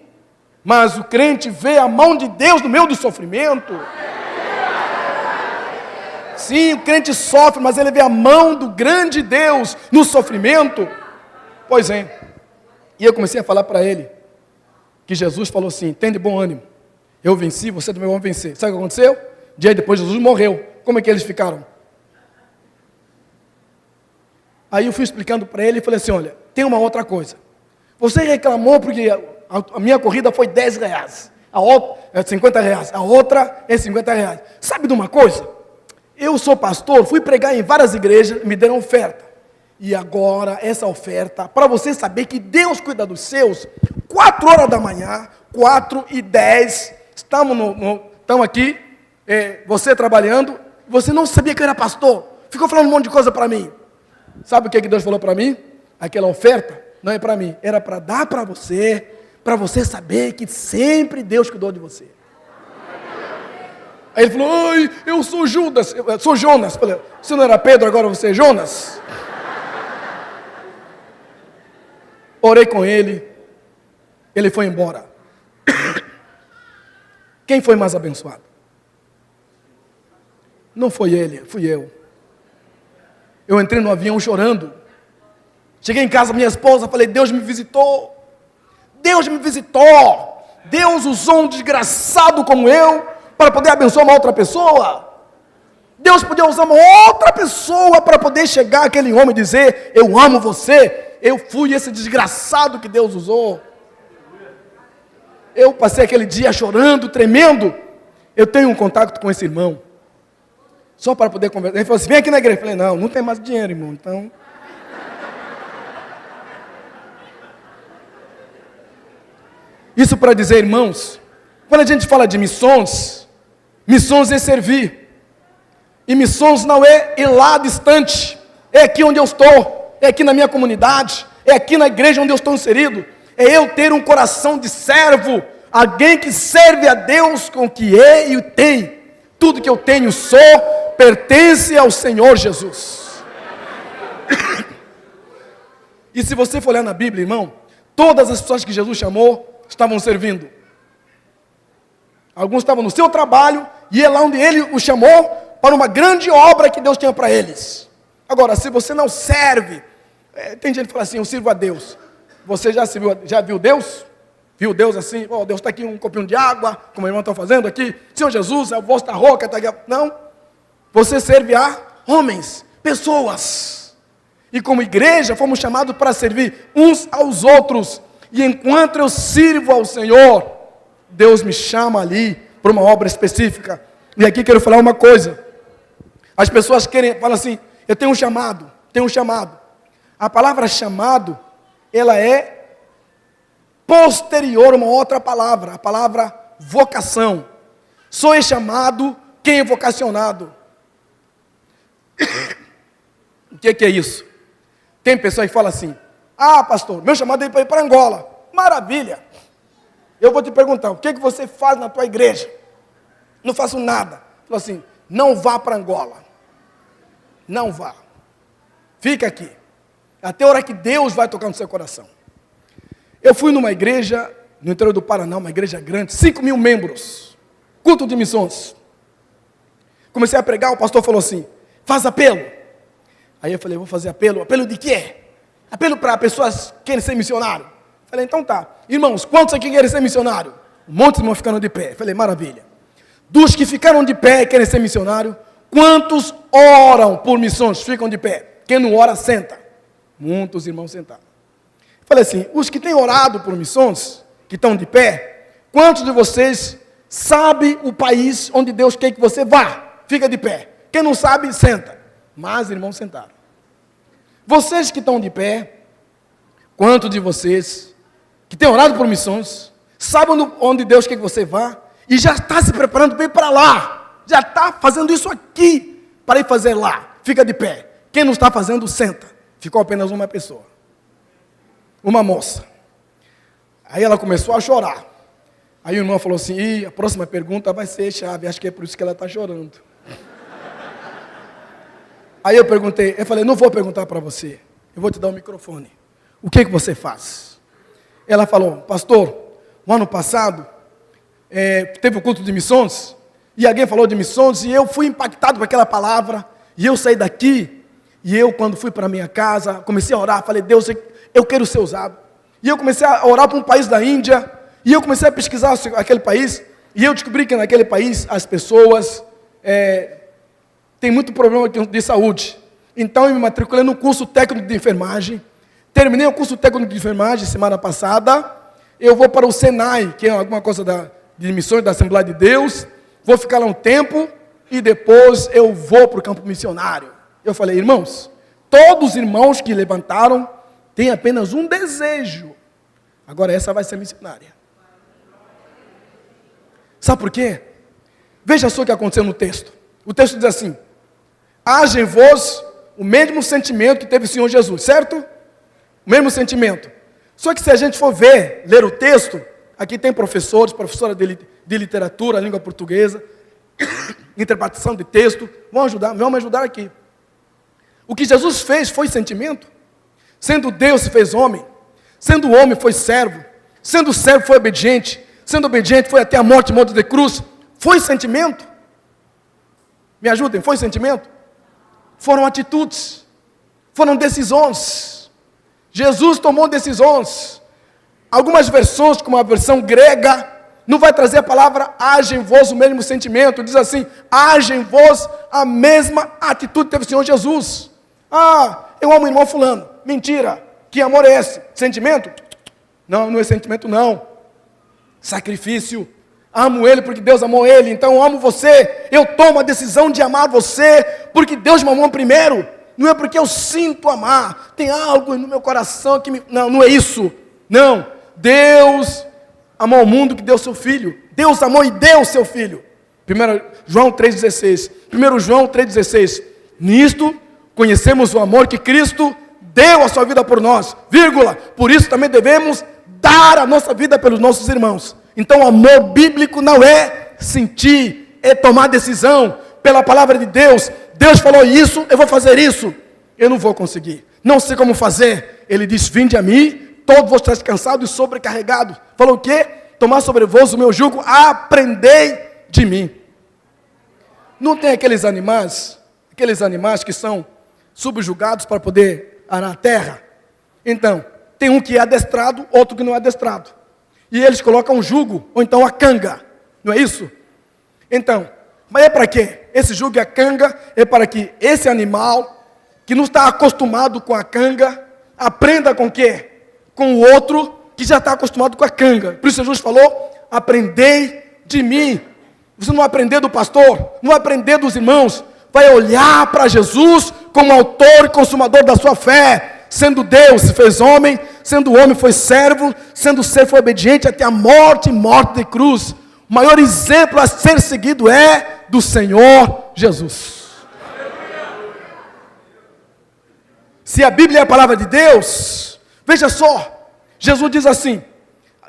mas o crente vê a mão de Deus no meio do sofrimento. Sim, o crente sofre, mas ele vê a mão do grande Deus no sofrimento. Pois é. E eu comecei a falar para ele que Jesus falou assim, tem de bom ânimo. Eu venci, você também vai vencer. Sabe o que aconteceu? Dia depois Jesus morreu. Como é que eles ficaram? Aí eu fui explicando para ele e falei assim, olha, tem uma outra coisa. Você reclamou porque a minha corrida foi R$10. A outra é R$50. A outra é R$50. Sabe de uma coisa? Eu sou pastor, fui pregar em várias igrejas, me deram oferta. E agora, essa oferta, para você saber que Deus cuida dos seus, 4 horas da manhã, 4:10, estamos aqui, você trabalhando, você não sabia que eu era pastor, ficou falando um monte de coisa para mim. Sabe o que Deus falou para mim? Aquela oferta não é para mim, era para dar para você saber que sempre Deus cuidou de você. Aí ele falou, ai, eu sou Judas, eu sou Jonas. Eu falei, você não era Pedro, agora você é Jonas? Orei com ele, ele foi embora. Quem foi mais abençoado? Não foi ele, fui eu. Eu entrei no avião chorando. Cheguei em casa, minha esposa, falei, Deus me visitou. Deus me visitou. Deus usou um desgraçado como eu para poder abençoar uma outra pessoa. Deus podia usar uma outra pessoa para poder chegar aquele homem e dizer, eu amo você. Eu fui esse desgraçado que Deus usou. Eu passei aquele dia chorando, tremendo. Eu tenho um contato com esse irmão. Só para poder conversar. Ele falou assim, vem aqui na igreja. Eu falei, não tem mais dinheiro, irmão. Então... Isso para dizer, irmãos, quando a gente fala de missões é servir. E missões não é ir lá distante. É aqui onde eu estou. É aqui na minha comunidade. É aqui na igreja onde eu estou inserido. É eu ter um coração de servo. Alguém que serve a Deus com o que é e tem. Tudo que eu tenho pertence ao Senhor Jesus. E se você for olhar na Bíblia, irmão, todas as pessoas que Jesus chamou estavam servindo. Alguns estavam no seu trabalho e é lá onde ele os chamou para uma grande obra que Deus tinha para eles. Agora, se você não serve, tem gente que fala assim, eu sirvo a Deus. Você já viu Deus? Viu Deus assim? Oh, Deus está aqui, um copinho de água, como o irmão está fazendo aqui. Senhor Jesus, a voz está rouca, está aqui. Não. Você serve a homens, pessoas. E como igreja, fomos chamados para servir uns aos outros. E enquanto eu sirvo ao Senhor, Deus me chama ali para uma obra específica. E aqui quero falar uma coisa. As pessoas falam assim, eu tenho um chamado. A palavra chamado, ela é posterior a uma outra palavra, a palavra vocação. Só é chamado quem é vocacionado. O que é isso? Tem pessoas que falam assim, pastor, meu chamado é para ir para Angola. Maravilha. Eu vou te perguntar, o que você faz na tua igreja? Não faço nada. Falou assim, não vá para Angola. Não vá. Fica aqui. Até a hora que Deus vai tocar no seu coração. Eu fui numa igreja, no interior do Paraná, uma igreja grande, 5.000 membros. Culto de missões. Comecei a pregar, o pastor falou assim, faz apelo. Aí eu falei, vou fazer apelo. Apelo de quê? Apelo para pessoas que querem ser missionário. Falei, então tá. Irmãos, quantos aqui querem ser missionário? Um monte de irmãos ficaram de pé. Falei, maravilha. Dos que ficaram de pé e querem ser missionário, quantos oram por missões ficam de pé? Quem não ora, senta. Muitos irmãos sentaram. Falei assim, os que têm orado por missões, que estão de pé, quantos de vocês sabem o país onde Deus quer que você vá? Fica de pé. Quem não sabe, senta. Mas irmãos sentaram. Vocês que estão de pé, quantos de vocês que têm orado por missões, sabem onde Deus quer que você vá e já está se preparando para ir para lá, já está fazendo isso aqui para ir fazer lá, fica de pé. Quem não está fazendo, senta. Ficou apenas uma pessoa, uma moça. Aí ela começou a chorar. Aí o irmão falou assim, a próxima pergunta vai ser chave, acho que é por isso que ela está chorando. Aí eu falei, não vou perguntar para você, eu vou te dar o microfone. O que você faz? Ela falou, pastor, no ano passado, teve o culto de missões, e alguém falou de missões, e eu fui impactado por aquela palavra, e eu saí daqui, e eu quando fui para minha casa, comecei a orar, falei, Deus, eu quero ser usado. E eu comecei a orar para um país da Índia, e eu comecei a pesquisar aquele país, e eu descobri que naquele país as pessoas têm muito problema de saúde. Então eu me matriculei no curso técnico de enfermagem, terminei o curso técnico de enfermagem semana passada, eu vou para o Senai, que é alguma coisa de missões da Assembleia de Deus, vou ficar lá um tempo, e depois eu vou para o campo missionário. Eu falei, irmãos, todos os irmãos que levantaram têm apenas um desejo, Agora essa vai ser missionária. Sabe por quê? Veja só o que aconteceu no texto. O texto diz assim: haja em vós o mesmo sentimento que teve o Senhor Jesus, certo? O mesmo sentimento. Só que se a gente for ler o texto, aqui tem professora de literatura, língua portuguesa, interpretação de texto, vão me ajudar aqui. O que Jesus fez foi sentimento. Sendo Deus se fez homem, sendo homem foi servo, sendo servo foi obediente, sendo obediente foi até a morte e morte de cruz. Foi sentimento? Me ajudem, foi sentimento? Foram atitudes, foram decisões. Jesus tomou decisões. Algumas versões, como a versão grega, não vai trazer a palavra haja em vós o mesmo sentimento. Diz assim: haja em vós a mesma atitude que teve o Senhor Jesus. Ah, eu amo o irmão fulano. Mentira. Que amor é esse? Sentimento? Não, não é sentimento não. Sacrifício. Amo ele porque Deus amou ele, então eu amo você. Eu tomo a decisão de amar você porque Deus me amou primeiro. Não é porque eu sinto amar. Tem algo no meu coração que me... Não, não é isso. Não. Deus amou o mundo que deu seu filho. Deus amou e deu seu filho. 1 João 3,16. 1 João 3,16. Nisto conhecemos o amor que Cristo deu a sua vida por nós. Vírgula. Por isso também devemos dar a nossa vida pelos nossos irmãos. Então o amor bíblico não é sentir, é tomar decisão pela palavra de Deus. Deus falou isso, eu vou fazer isso. Eu não vou conseguir, não sei como fazer. Ele diz: vinde a mim, todos vós estáis cansados e sobrecarregados. Falou o quê? Tomar sobre vós o meu jugo, aprendei de mim. Não tem aqueles animais que são subjugados para poder arar a terra? Então, tem um que é adestrado, outro que não é adestrado. E eles colocam um jugo, ou então a canga, não é isso? Então, mas é para quê? Esse jugo e a canga é para que esse animal, que não está acostumado com a canga, aprenda com o quê? Com o outro que já está acostumado com a canga. Por isso Jesus falou: aprendei de mim. Você não vai aprender do pastor, não vai aprender dos irmãos, vai olhar para Jesus como autor e consumador da sua fé. Sendo Deus se fez homem, sendo homem foi servo, sendo servo foi obediente até a morte e morte de cruz. O maior exemplo a ser seguido é do Senhor Jesus. Se a Bíblia é a palavra de Deus, veja só, Jesus diz assim,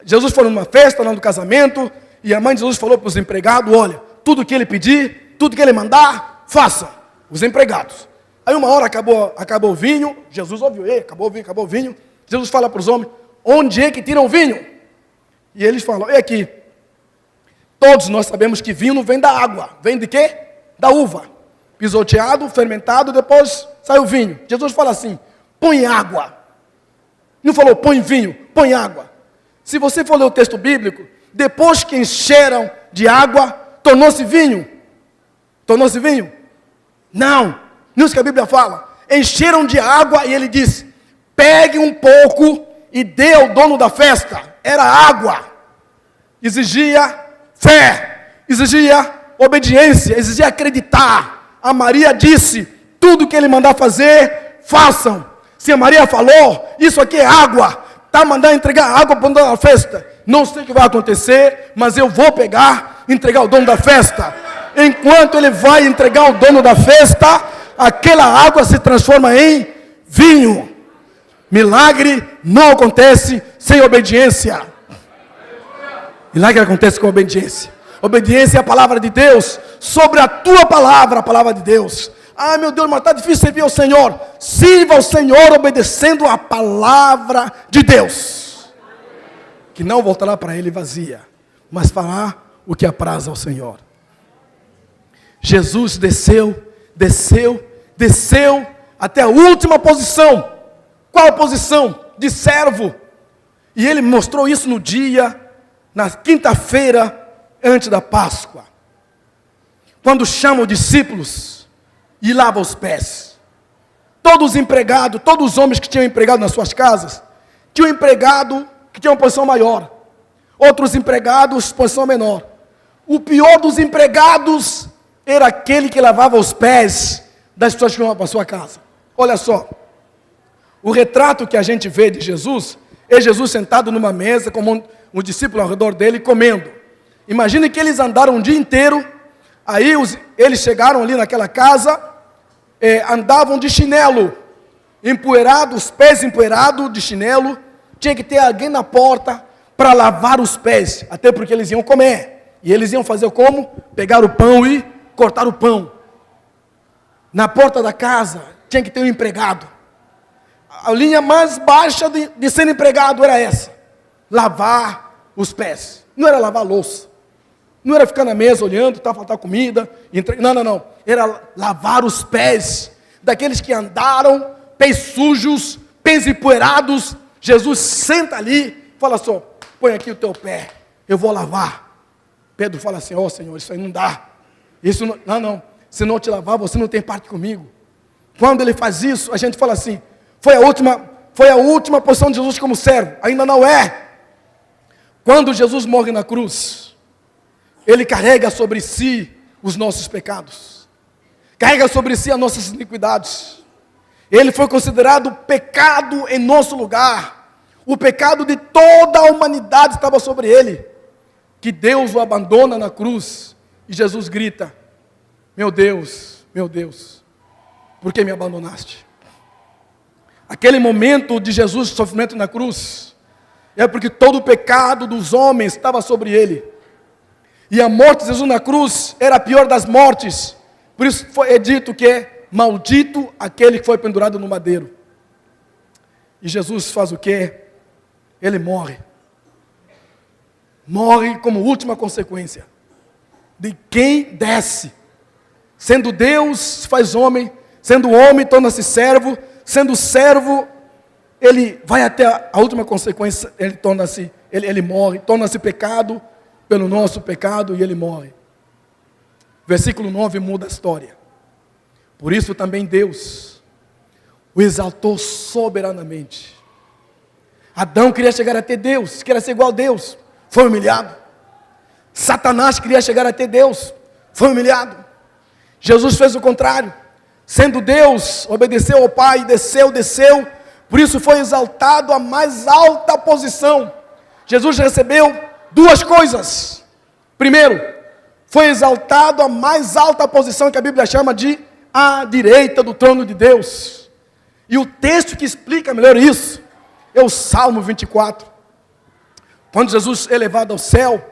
Jesus foi numa festa, lá no casamento, e a mãe de Jesus falou para os empregados: olha, tudo que ele pedir, tudo que ele mandar, façam, os empregados. Aí uma hora acabou o vinho, Jesus ouviu: acabou o vinho. Jesus fala para os homens: onde é que tiram o vinho? E eles falam: é aqui. Todos nós sabemos que vinho não vem da água, vem de quê? Da uva. Pisoteado, fermentado, depois sai o vinho. Jesus fala assim: põe água. Não falou põe vinho, põe água. Se você for ler o texto bíblico, depois que encheram de água, tornou-se vinho? Tornou-se vinho? Não. Não é isso que a Bíblia fala. Encheram de água e ele disse: pegue um pouco e dê ao dono da festa. Era água. Exigia fé, exigia obediência, exigia acreditar. A Maria disse: tudo que ele mandar fazer, façam. Se a Maria falou: isso aqui é água, está mandando entregar água para o dono da festa, não sei o que vai acontecer, mas eu vou pegar, entregar ao dono da festa. Enquanto ele vai entregar ao dono da festa, aquela água se transforma em vinho. Milagre não acontece sem obediência. Milagre acontece com obediência. Obediência é a palavra de Deus. Sobre a tua palavra, a palavra de Deus. Ah, meu Deus, mas está difícil servir ao Senhor. Sirva ao Senhor obedecendo a palavra de Deus, que não voltará para ele vazia, mas fará o que apraz ao Senhor. Jesus desceu até a última posição. Qual a posição? De servo. E ele mostrou isso na quinta-feira antes da Páscoa, quando chama os discípulos e lava os pés. Todos os empregados, todos os homens que tinham empregado nas suas casas, tinham um empregado que tinha uma posição maior, outros empregados, posição menor. O pior dos empregados era aquele que lavava os pés das pessoas que iam para a sua casa. Olha só, o retrato que a gente vê de Jesus e Jesus sentado numa mesa, com um discípulo ao redor dele, comendo. Imagine que eles andaram um dia inteiro, aí eles chegaram ali naquela casa, andavam de chinelo, empoeirado, os pés empoeirados de chinelo, tinha que ter alguém na porta para lavar os pés, até porque eles iam comer, e eles iam fazer como? Pegar o pão e cortar o pão. Na porta da casa, tinha que ter um empregado. A linha mais baixa de ser empregado era essa, lavar os pés, não era lavar a louça, não era ficar na mesa olhando, faltando comida, não, era lavar os pés, daqueles que andaram, pés sujos, pés empoeirados. Jesus senta ali, fala assim, põe aqui o teu pé, eu vou lavar. Pedro fala assim, Senhor, isso aí não dá, isso não, se não te lavar, você não tem parte comigo. Quando ele faz isso, a gente fala assim, foi a última posição de Jesus como servo, ainda não é. Quando Jesus morre na cruz, ele carrega sobre si os nossos pecados, carrega sobre si as nossas iniquidades. Ele foi considerado pecado em nosso lugar. O pecado de toda a humanidade estava sobre ele. Que Deus o abandona na cruz. E Jesus grita, meu Deus, por que me abandonaste? Aquele momento de Jesus, sofrimento na cruz, é porque todo o pecado dos homens estava sobre ele. E a morte de Jesus na cruz era a pior das mortes. Por isso é dito que maldito aquele que foi pendurado no madeiro. E Jesus faz o quê? Ele morre. Morre como última consequência de quem desce. Sendo Deus, faz homem. Sendo homem, torna-se servo. Sendo servo, ele vai até a última consequência. Ele morre. Torna-se pecado pelo nosso pecado e ele morre. Versículo 9 muda a história. Por isso também Deus o exaltou soberanamente. Adão queria chegar até Deus, queria ser igual a Deus, foi humilhado. Satanás queria chegar até Deus, foi humilhado. Jesus fez o contrário, sendo Deus, obedeceu ao Pai, desceu, por isso foi exaltado à mais alta posição. Jesus recebeu duas coisas. Primeiro, foi exaltado à mais alta posição que a Bíblia chama de à direita do trono de Deus. E o texto que explica melhor isso é o Salmo 24. Quando Jesus é levado ao céu,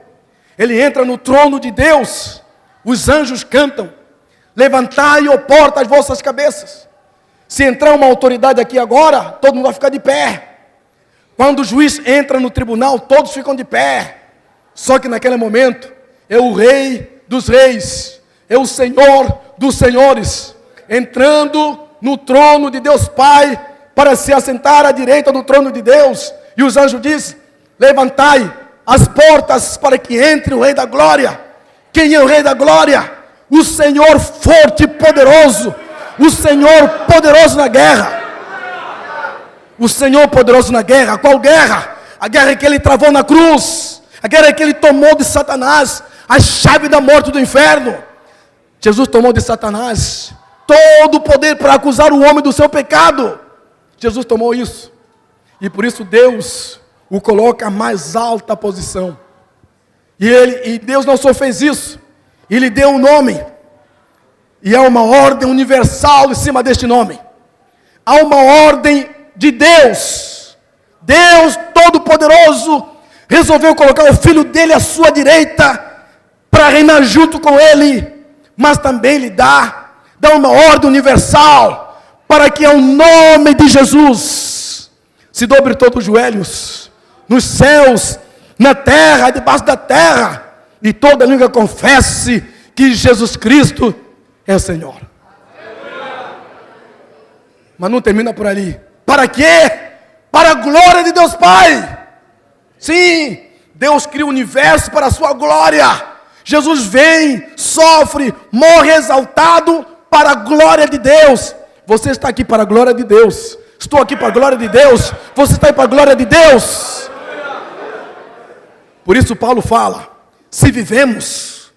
ele entra no trono de Deus, os anjos cantam, levantai, ó porta, as vossas cabeças. Se entrar uma autoridade aqui agora, todo mundo vai ficar de pé. Quando o juiz entra no tribunal, todos ficam de pé. Só que naquele momento, é o Rei dos Reis, é o Senhor dos Senhores, entrando no trono de Deus Pai, para se assentar à direita do trono de Deus. E os anjos dizem, levantai as portas para que entre o Rei da Glória. Quem é o Rei da Glória? O Senhor forte e poderoso, o Senhor poderoso na guerra. O Senhor poderoso na guerra. Qual guerra? A guerra que ele travou na cruz, a guerra que ele tomou de Satanás, a chave da morte do inferno. Jesus tomou de Satanás todo o poder para acusar o homem do seu pecado. Jesus tomou isso. E por isso Deus o coloca à mais alta posição. E Deus não só fez isso, Ele deu um nome. E há uma ordem universal em cima deste nome. Há uma ordem de Deus. Deus Todo-Poderoso resolveu colocar o Filho dele à sua direita para reinar junto com ele. Mas também lhe dá uma ordem universal para que ao nome de Jesus se dobre todos os joelhos, nos céus, na terra, debaixo da terra, e toda língua confesse que Jesus Cristo é o Senhor. Mas não termina por ali. Para quê? Para a glória de Deus Pai. Sim, Deus cria o universo para a sua glória. Jesus vem, sofre, morre exaltado para a glória de Deus. Você está aqui para a glória de Deus. Estou aqui para a glória de Deus. Você está aí para a glória de Deus. Por isso Paulo fala, se vivemos,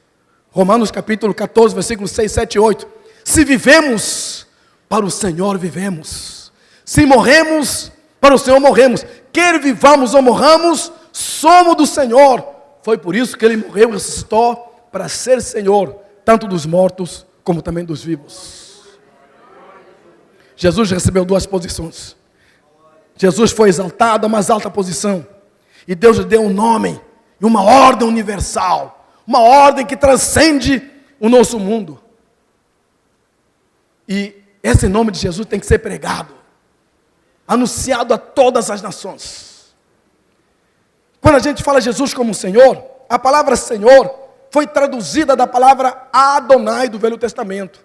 Romanos capítulo 14, versículos 6, 7 e 8. Se vivemos, para o Senhor vivemos. Se morremos, para o Senhor morremos. Quer vivamos ou morramos, somos do Senhor. Foi por isso que Ele morreu e ressuscitou, para ser Senhor, tanto dos mortos como também dos vivos. Jesus recebeu duas posições. Jesus foi exaltado a mais alta posição. E Deus lhe deu um nome e uma ordem universal. Uma ordem que transcende o nosso mundo. E esse nome de Jesus tem que ser pregado, anunciado a todas as nações. Quando a gente fala Jesus como Senhor, a palavra Senhor foi traduzida da palavra Adonai do Velho Testamento.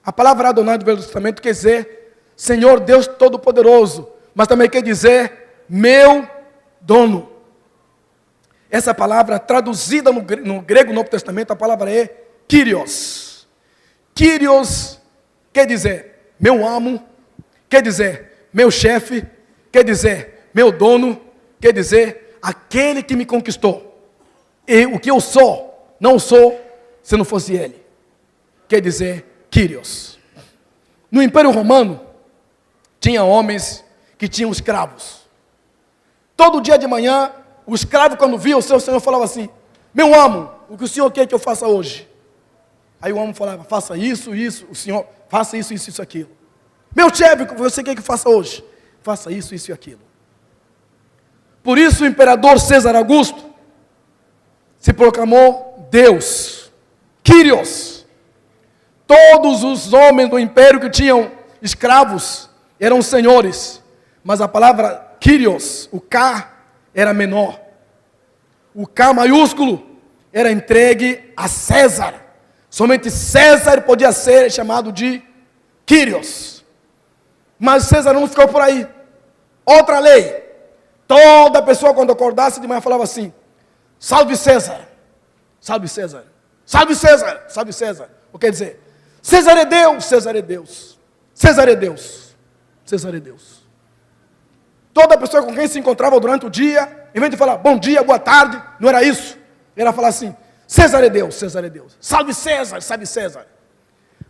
A palavra Adonai do Velho Testamento quer dizer Senhor Deus Todo-Poderoso, mas também quer dizer meu dono. Essa palavra traduzida no grego Novo Testamento, a palavra é Kyrios. Kyrios quer dizer meu amo, quer dizer meu chefe, quer dizer meu dono, quer dizer aquele que me conquistou. E o que eu sou, não sou se não fosse ele. Quer dizer Kyrios. No Império Romano, tinha homens que tinham escravos. Todo dia de manhã, o escravo, quando via o seu senhor, falava assim: meu amo, o que o senhor quer que eu faça hoje? Aí o amo falava: faça isso, isso, o senhor, faça isso, isso, isso, aquilo. Meu chefe, o que você quer que eu faça hoje? Faça isso, isso e aquilo. Por isso o imperador César Augusto se proclamou Deus, Kyrios. Todos os homens do império que tinham escravos eram senhores, mas a palavra Kyrios, o K, era menor. O K maiúsculo era entregue a César. Somente César podia ser chamado de Kyrios. Mas César não ficou por aí. Outra lei. Toda pessoa quando acordasse de manhã falava assim: salve César, salve César, salve César, salve César. O que quer dizer? César é Deus, César é Deus, César é Deus, César é Deus. Toda pessoa com quem se encontrava durante o dia, em vez de falar bom dia, boa tarde, não era isso. Era falar assim: César é Deus, César é Deus. Salve César, salve César.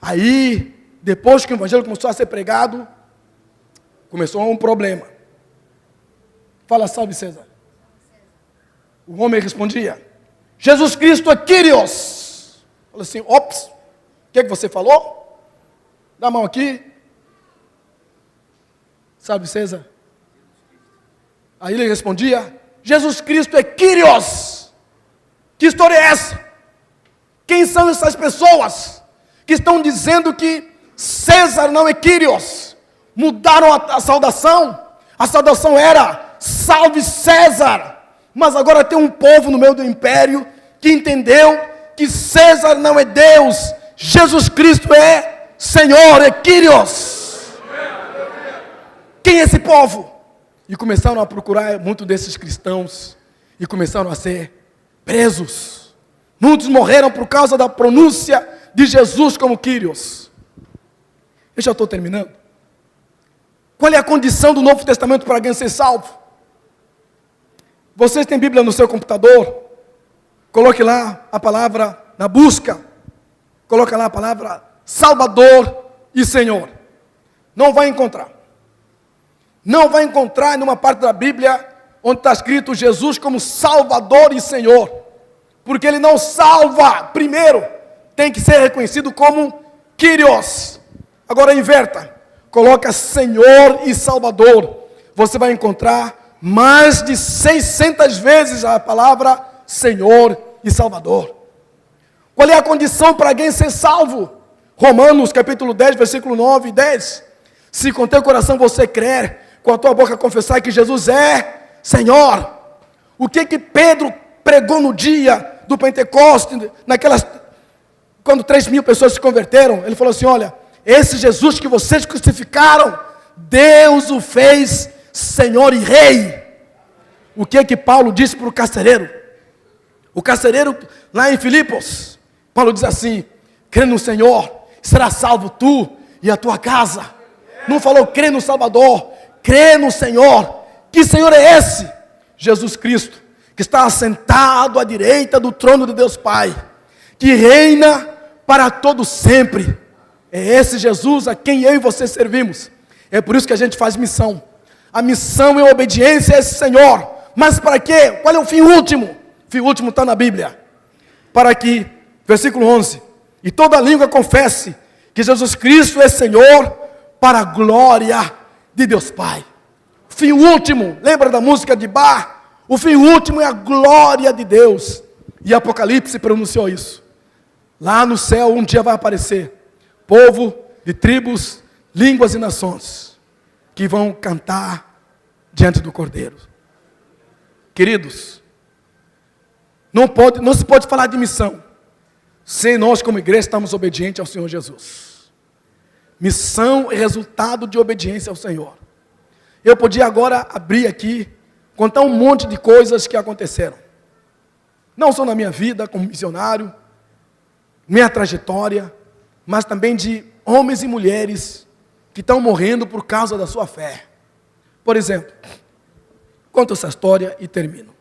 Aí, depois que o evangelho começou a ser pregado, começou um problema. Fala, salve César. O homem respondia: Jesus Cristo é Kyrios. Fala assim: ops, o que você falou? Dá a mão aqui. Salve César. Aí ele respondia: Jesus Cristo é Kyrios. Que história é essa? Quem são essas pessoas que estão dizendo que César não é Kyrios? Mudaram a saudação. A saudação era salve César. Mas agora tem um povo no meio do império que entendeu que César não é Deus, Jesus Cristo é Senhor, é Kyrios. Quem é esse povo? E começaram a procurar muitos desses cristãos e começaram a ser presos. Muitos morreram por causa da pronúncia de Jesus como Kyrios. Eu já estou terminando. Qual é a condição do Novo Testamento para alguém ser salvo? Vocês têm Bíblia no seu computador? Coloque lá a palavra na busca. Coloque lá a palavra Salvador e Senhor. Não vai encontrar. Não vai encontrar em uma parte da Bíblia onde está escrito Jesus como Salvador e Senhor. Porque Ele não salva. Primeiro, tem que ser reconhecido como Kyrios. Agora inverta. Coloca Senhor e Salvador. Você vai encontrar mais de 600 vezes a palavra Senhor e Salvador. Qual é a condição para alguém ser salvo? Romanos capítulo 10, versículo 9 e 10. Se com teu coração você crer, com a tua boca confessar que Jesus é Senhor. O que Pedro pregou no dia do Pentecostes, quando 3.000 pessoas se converteram? Ele falou assim: olha, esse Jesus que vocês crucificaram, Deus o fez Senhor e Rei. O que Paulo disse para o carcereiro? O carcereiro lá em Filipos, Paulo diz assim: crê no Senhor, será salvo tu e a tua casa. Não falou crê no Salvador, crê no Senhor. Que Senhor é esse? Jesus Cristo, que está assentado à direita do trono de Deus Pai, que reina para todo sempre. É esse Jesus a quem eu e você servimos. É por isso que a gente faz missão. A missão e a obediência a esse Senhor. Mas para quê? Qual é o fim último? O fim último está na Bíblia. Para que, versículo 11, e toda língua confesse que Jesus Cristo é Senhor, para a glória de Deus Pai. O fim último, lembra da música de Bach? O fim último é a glória de Deus. E Apocalipse pronunciou isso. Lá no céu um dia vai aparecer povo de tribos, línguas e nações que vão cantar diante do Cordeiro. Queridos, não se pode falar de missão sem nós como igreja estamos obedientes ao Senhor Jesus. Missão é resultado de obediência ao Senhor. Eu podia agora abrir aqui, contar um monte de coisas que aconteceram. Não só na minha vida como missionário, minha trajetória, mas também de homens e mulheres que estão morrendo por causa da sua fé. Por exemplo, conto essa história e termino.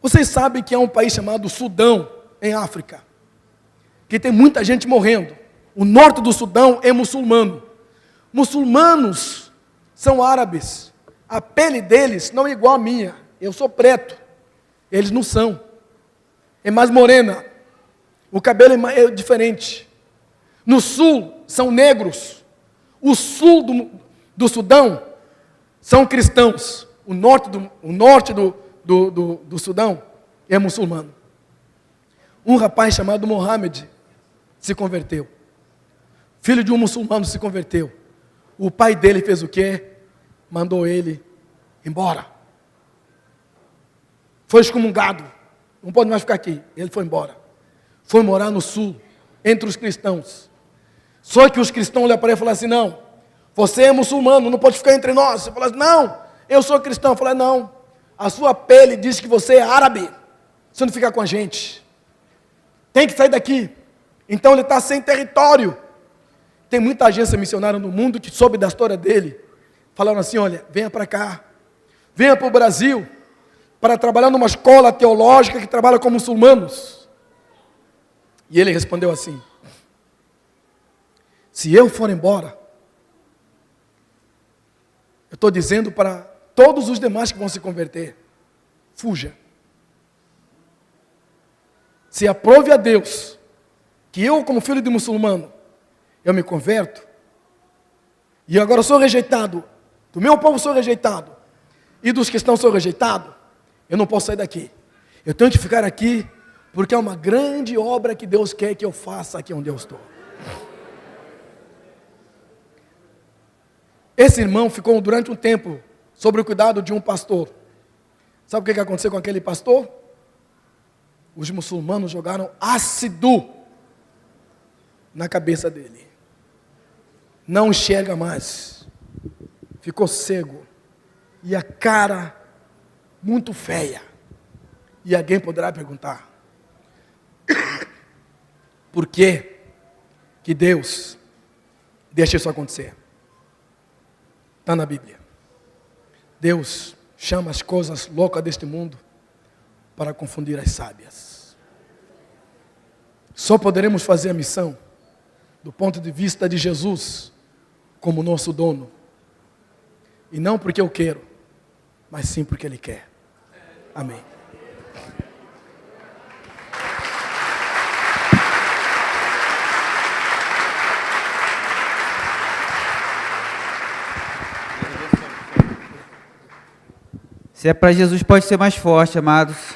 Vocês sabem que há um país chamado Sudão, em África, que tem muita gente morrendo. O norte do Sudão é muçulmano. Muçulmanos são árabes. A pele deles não é igual à minha. Eu sou preto. Eles não são. É mais morena. O cabelo é diferente. No sul são negros. O sul do Sudão são cristãos. O norte do Sudão é muçulmano. Um rapaz chamado Mohamed se converteu. Filho de um muçulmano se converteu. O pai dele fez o quê? Mandou ele embora. Foi excomungado. Não pode mais ficar aqui. Ele foi embora. Foi morar no sul, entre os cristãos. Só que os cristãos olharam para ele e falaram assim, não, você é muçulmano, não pode ficar entre nós. Ele falou assim, não, eu sou cristão. Eu falei, não, a sua pele diz que você é árabe. Você não fica com a gente. Tem que sair daqui. Então ele está sem território. Tem muita agência missionária no mundo que soube da história dele. Falaram assim, olha, venha para cá. Venha para o Brasil para trabalhar numa escola teológica que trabalha com muçulmanos. E ele respondeu assim, se eu for embora, eu estou dizendo para todos os demais que vão se converter, fuja. Se aprove a Deus que eu, como filho de muçulmano, eu me converto, e agora sou rejeitado, do meu povo sou rejeitado, e dos cristãos sou rejeitado, eu não posso sair daqui. Eu tenho que ficar aqui, porque é uma grande obra que Deus quer que eu faça aqui onde eu estou. Esse irmão ficou durante um tempo sob o cuidado de um pastor. Sabe o que aconteceu com aquele pastor? Os muçulmanos jogaram ácido na cabeça dele. Não enxerga mais. Ficou cego. E a cara muito feia. E alguém poderá perguntar, por que Deus deixa isso acontecer? Está na Bíblia. Deus chama as coisas loucas deste mundo para confundir as sábias. Só poderemos fazer a missão do ponto de vista de Jesus como nosso dono. E não porque eu quero, mas sim porque Ele quer. Amém. Se é para Jesus, pode ser mais forte, amados.